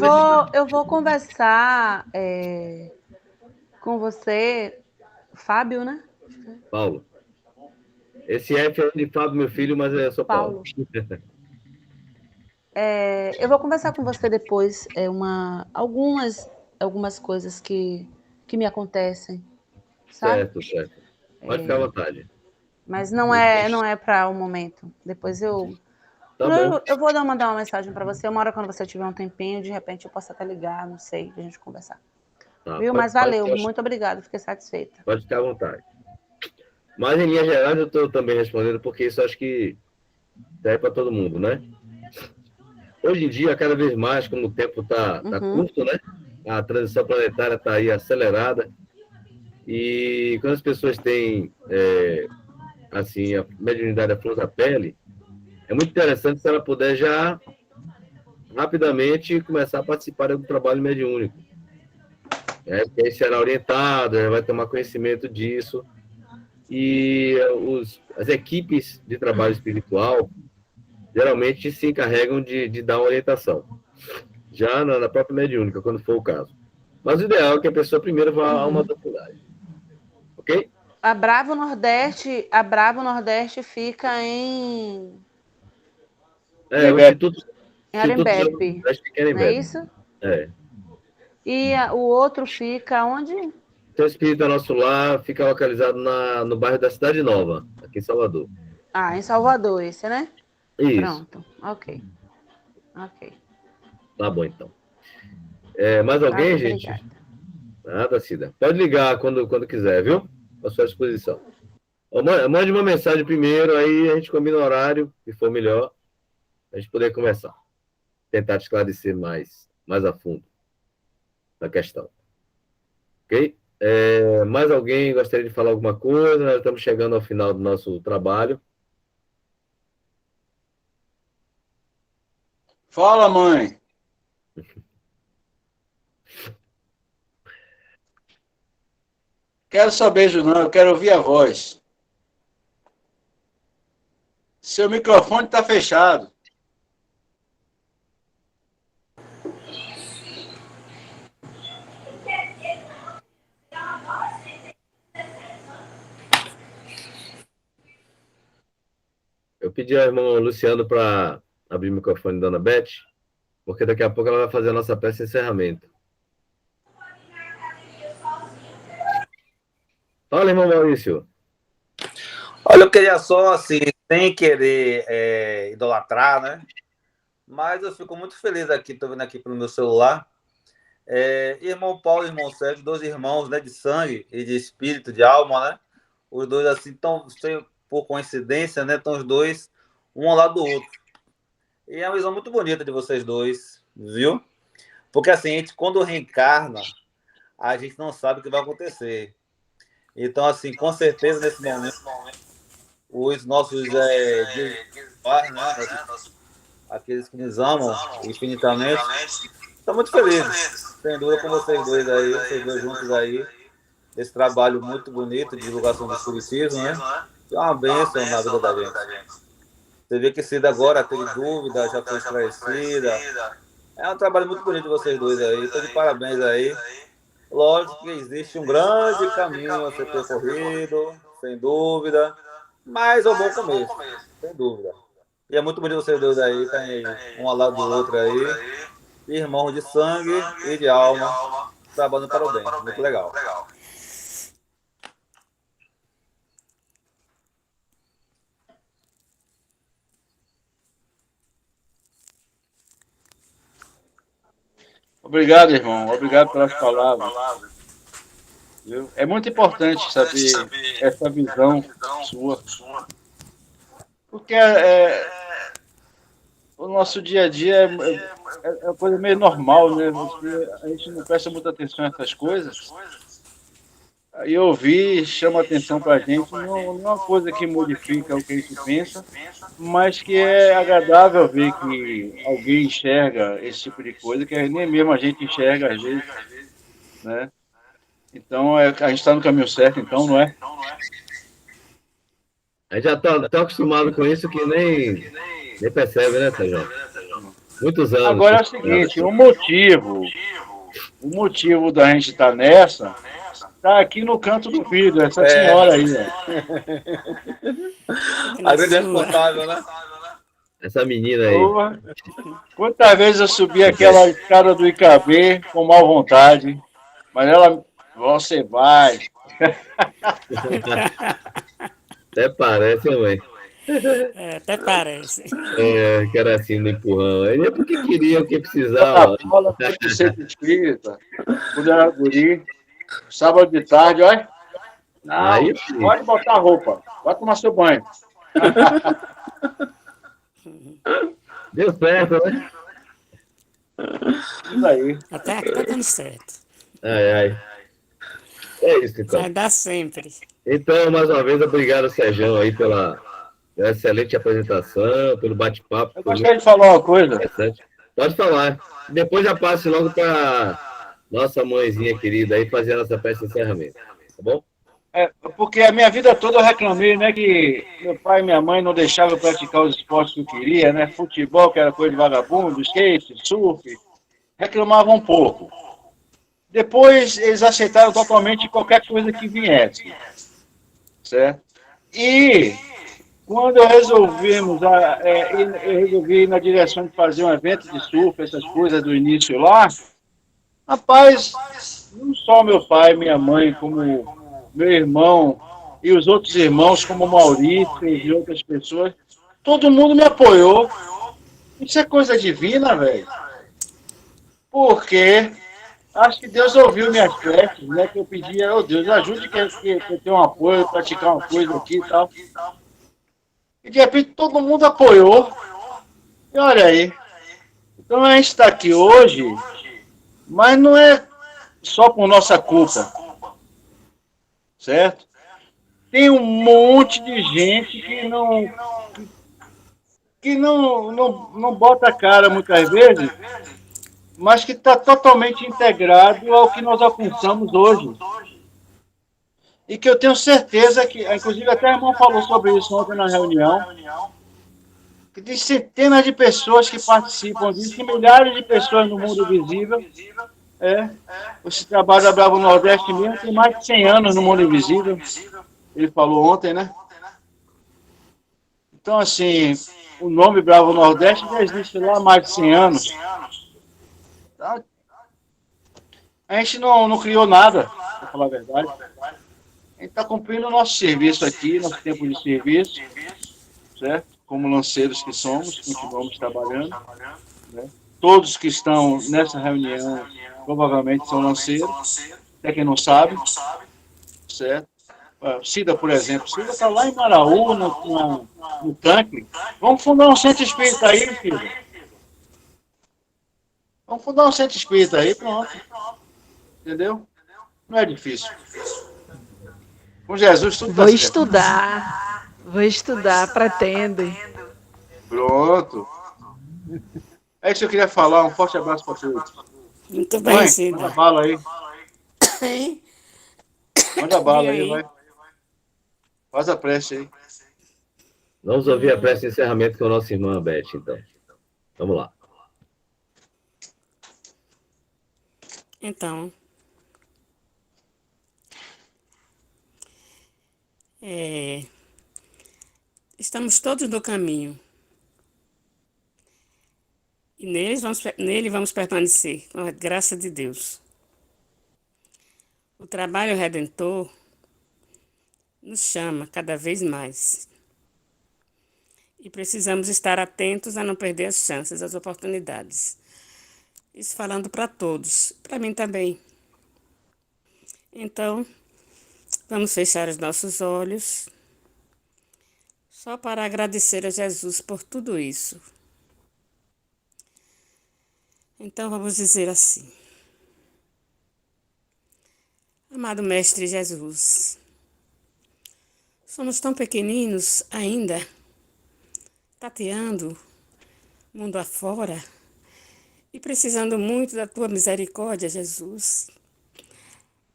vou conversar com você, Fábio, né? Paulo. Esse F é de Fábio, meu filho, mas eu sou Paulo. Eu vou conversar com você depois algumas coisas que me acontecem, sabe? Certo. Pode ficar à vontade. Mas não é para o momento. Depois eu vou mandar uma mensagem para você. Uma hora, quando você tiver um tempinho, de repente eu posso até ligar, não sei, pra gente conversar. Viu? Mas valeu, muito obrigada, fiquei satisfeita. Pode ficar à vontade. Mas, em linha geral, eu estou também respondendo, porque isso acho que serve para todo mundo, né? Hoje em dia, cada vez mais, como o tempo está curto, né? A transição planetária está aí acelerada. E quando as pessoas têm, assim, a mediunidade à flor da pele, é muito interessante se ela puder já, rapidamente, começar a participar do trabalho mediúnico. Porque aí será orientada, vai tomar conhecimento disso. E as equipes de trabalho espiritual geralmente se encarregam de dar uma orientação, já na própria mediúnica, quando for o caso. Mas o ideal é que a pessoa primeiro vá a uma doutrinaria. Ok? A Bravo Nordeste fica em... o Instituto Arembepe. Não é isso? E o outro fica onde? O Espírito Nosso Lar fica localizado no bairro da Cidade Nova, aqui em Salvador. Em Salvador, esse, né? Isso. Pronto, ok. Tá bom, então. Mais alguém, gente? Obrigada. Nada, Cida. Pode ligar quando quiser, viu? À sua disposição. Mande uma mensagem primeiro, aí a gente combina o horário, se for melhor, a gente poder conversar. Tentar te esclarecer mais a fundo a questão. Ok? Mais alguém gostaria de falar alguma coisa? Nós estamos chegando ao final do nosso trabalho. Fala, mãe. Quero só beijo, não. Eu quero ouvir a voz. Seu microfone está fechado. Eu pedi ao irmão Luciano para abrir o microfone da Dona Beth, porque daqui a pouco ela vai fazer a nossa peça de encerramento. Fala, irmão Maurício. Olha, eu queria só, assim, sem querer idolatrar, né? Mas eu fico muito feliz aqui, estou vendo aqui pelo meu celular. Irmão Paulo e irmão Sérgio, 2 irmãos, né, de sangue e de espírito, de alma, né? Os dois, assim, estão, por coincidência, né? Estão os dois, um ao lado do outro. E é uma visão muito bonita de vocês dois, viu? Porque, assim, quando reencarna, a gente não sabe o que vai acontecer. Então, assim, com certeza, nesse momento, os nossos aqueles que nos amam infinitamente, estão muito felizes. Sem dúvida com vocês dois juntos aí, esse trabalho muito bonito de divulgação do espiritismo, né? Que é uma bênção na vida da gente. Você vê que Cida agora teve dúvida, já foi esclarecida. É um trabalho muito bonito de vocês dois aí. Estou de parabéns aí. Lógico que existe um grande caminho a ser percorrido, sem dúvida. Mas é um bom começo, sem dúvida. E é muito bonito vocês dois aí, estarem um ao lado do outro aí. Irmãos de sangue e de alma, trabalhando para o bem. Muito legal. Obrigado, irmão. Obrigado pelas palavras. Viu? É muito importante saber essa visão sua. Porque o nosso dia a dia é uma coisa meio normal, né? A gente não presta muita atenção a essas coisas. Aí ouvir chama atenção para a gente, não é uma coisa que modifica o que a gente pensa, mas que é agradável ver que alguém enxerga esse tipo de coisa, que nem mesmo a gente enxerga às vezes, né? Então, a gente está no caminho certo, então, não é? A gente já está acostumado com isso que nem percebe, né, Sérgio? Muitos anos. Agora é o seguinte, o motivo da gente estar nessa está aqui no canto do vidro, essa senhora aí, ó. A grande responsável, né? Essa menina aí. Quantas vezes eu subi aquela escada do IKB com má vontade, mas ela, você vai. Até parece, mãe. Até parece. Que era assim no empurrão. Ele é porque queria o que precisava. Bola do centro espírita, quando era guri, sábado de tarde, olha. Não, aí, pode botar a roupa, vai tomar seu banho. Deu certo, né? Isso aí. Até aqui tá dando certo. Ai. É isso, então. Vai dar sempre. Então, mais uma vez, obrigado, Sérgio, aí pela excelente apresentação, pelo bate-papo. Eu gostaria de falar uma coisa. Pode falar. Depois já passe logo para nossa mãezinha querida aí fazer a nossa peça de encerramento. Tá bom? Porque a minha vida toda eu reclamei, né, que meu pai e minha mãe não deixavam eu praticar os esportes que eu queria, né? Futebol, que era coisa de vagabundo, skate, surf. Reclamavam um pouco. Depois eles aceitaram totalmente qualquer coisa que viesse. Certo? E quando eu resolvi ir na direção de fazer um evento de surf, essas coisas do início lá, rapaz, não só meu pai e minha mãe, como meu irmão e os outros irmãos, como Maurício e outras pessoas, todo mundo me apoiou. Isso é coisa divina, velho. Porque acho que Deus ouviu minhas preces, né? Que eu pedia, oh Deus, ajude que eu tenha um apoio, praticar uma coisa aqui e tal. E de repente todo mundo apoiou. E olha aí. Então a gente está aqui hoje, mas não é só por nossa culpa. Certo? Tem um monte de gente que não bota a cara muitas vezes, mas que está totalmente integrado ao que nós alcançamos hoje. E que eu tenho certeza que, inclusive até o irmão falou sobre isso ontem na reunião, que tem centenas de pessoas que participam disso, e milhares de pessoas no mundo visível. Esse trabalho da Bravo Nordeste mesmo tem mais de 100 anos no mundo invisível. Ele falou ontem, né? Então, assim, o nome Bravo Nordeste já existe lá há mais de 100 anos. A gente não criou nada, para falar a verdade. A gente está cumprindo o nosso serviço aqui, nosso tempo de serviço, certo? Como lanceiros que somos, continuamos trabalhando. Né? Todos que estão nessa reunião provavelmente são lanceiros, até quem não sabe, certo? Cida, por exemplo, Cida está lá em Maraú, no tanque. Vamos fundar um centro espírita aí, filho. Vamos fundar um centro espírita aí, pronto. Entendeu? Não é difícil. Com Jesus tudo Vou está certo. estudar, pretendo. Pronto. É isso que eu queria falar. Um forte abraço para todos. Muito bem, Mãe, Cida. manda bala aí. Hein? Manda Diga bala aí, aí. vai. Faz a prece aí. Vamos ouvir a prece de encerramento com a nossa irmã Beth, então. Vamos lá. Então, estamos todos no caminho. E nele vamos permanecer, com a graça de Deus. O trabalho redentor nos chama cada vez mais. E precisamos estar atentos a não perder as chances, as oportunidades. Isso falando para todos, para mim também. Então, vamos fechar os nossos olhos, só para agradecer a Jesus por tudo isso. Então, vamos dizer assim: amado Mestre Jesus, somos tão pequeninos ainda, tateando mundo afora e precisando muito da Tua misericórdia, Jesus,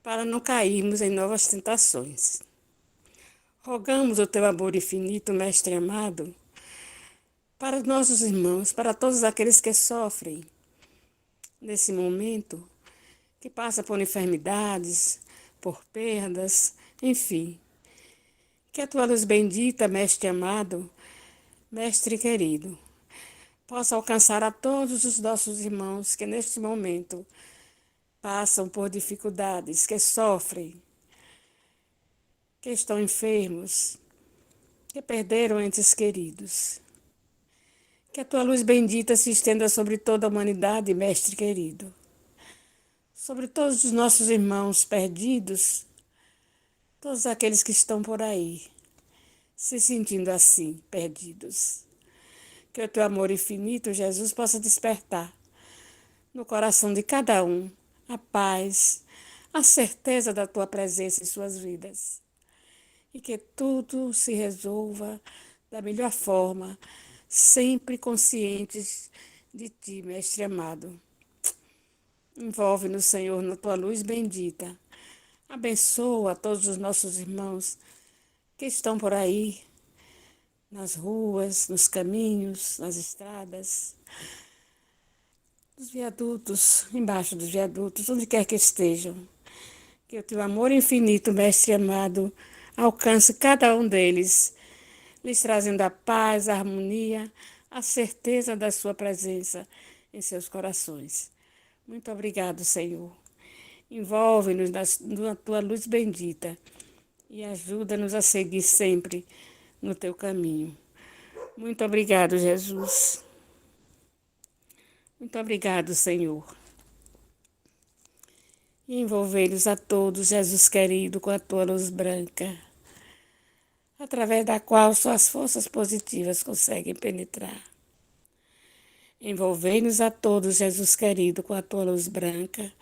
para não cairmos em novas tentações. Rogamos o Teu amor infinito, Mestre amado, para os nossos irmãos, para todos aqueles que sofrem nesse momento, que passa por enfermidades, por perdas, enfim. Que a Tua luz bendita, Mestre amado, Mestre querido, possa alcançar a todos os nossos irmãos que neste momento passam por dificuldades, que sofrem, que estão enfermos, que perderam entes queridos. Que a Tua luz bendita se estenda sobre toda a humanidade, Mestre querido, sobre todos os nossos irmãos perdidos, todos aqueles que estão por aí, se sentindo assim, perdidos. Que o Teu amor infinito, Jesus, possa despertar no coração de cada um a paz, a certeza da Tua presença em suas vidas. E que tudo se resolva da melhor forma, sempre conscientes de Ti, Mestre amado. Envolve-nos, Senhor, na Tua luz bendita. Abençoa todos os nossos irmãos que estão por aí, nas ruas, nos caminhos, nas estradas, nos viadutos, embaixo dos viadutos, onde quer que estejam. Que o Teu amor infinito, Mestre amado, alcance cada um deles, lhes trazendo a paz, a harmonia, a certeza da Sua presença em seus corações. Muito obrigado, Senhor. Envolve-nos na Tua luz bendita e ajuda-nos a seguir sempre no Teu caminho. Muito obrigado, Jesus. Muito obrigado, Senhor. E envolver-nos a todos, Jesus querido, com a Tua luz branca, através da qual só as forças positivas conseguem penetrar. Envolver-nos a todos, Jesus querido, com a Tua luz branca,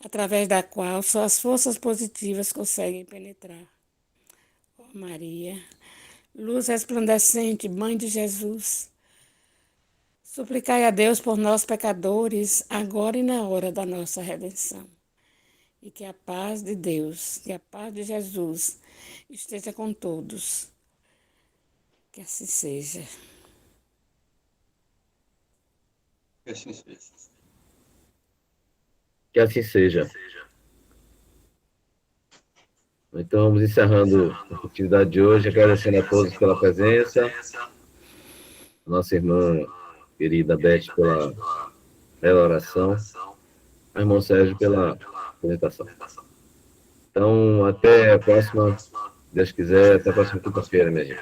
através da qual só as forças positivas conseguem penetrar. Ó Maria, luz resplandecente, Mãe de Jesus, suplicai a Deus por nós pecadores, agora e na hora da nossa redenção. E que a paz de Deus, que a paz de Jesus esteja com todos. Que assim seja. Que assim seja. Que assim seja. Então, vamos encerrando a atividade de hoje, agradecendo a todos pela presença. A nossa irmã querida Beth pela bela oração. A irmão Sérgio pela apresentação. Então, até a próxima, se Deus quiser, até a próxima quinta-feira, minha gente.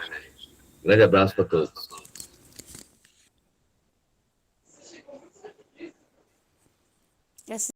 Grande abraço para todos.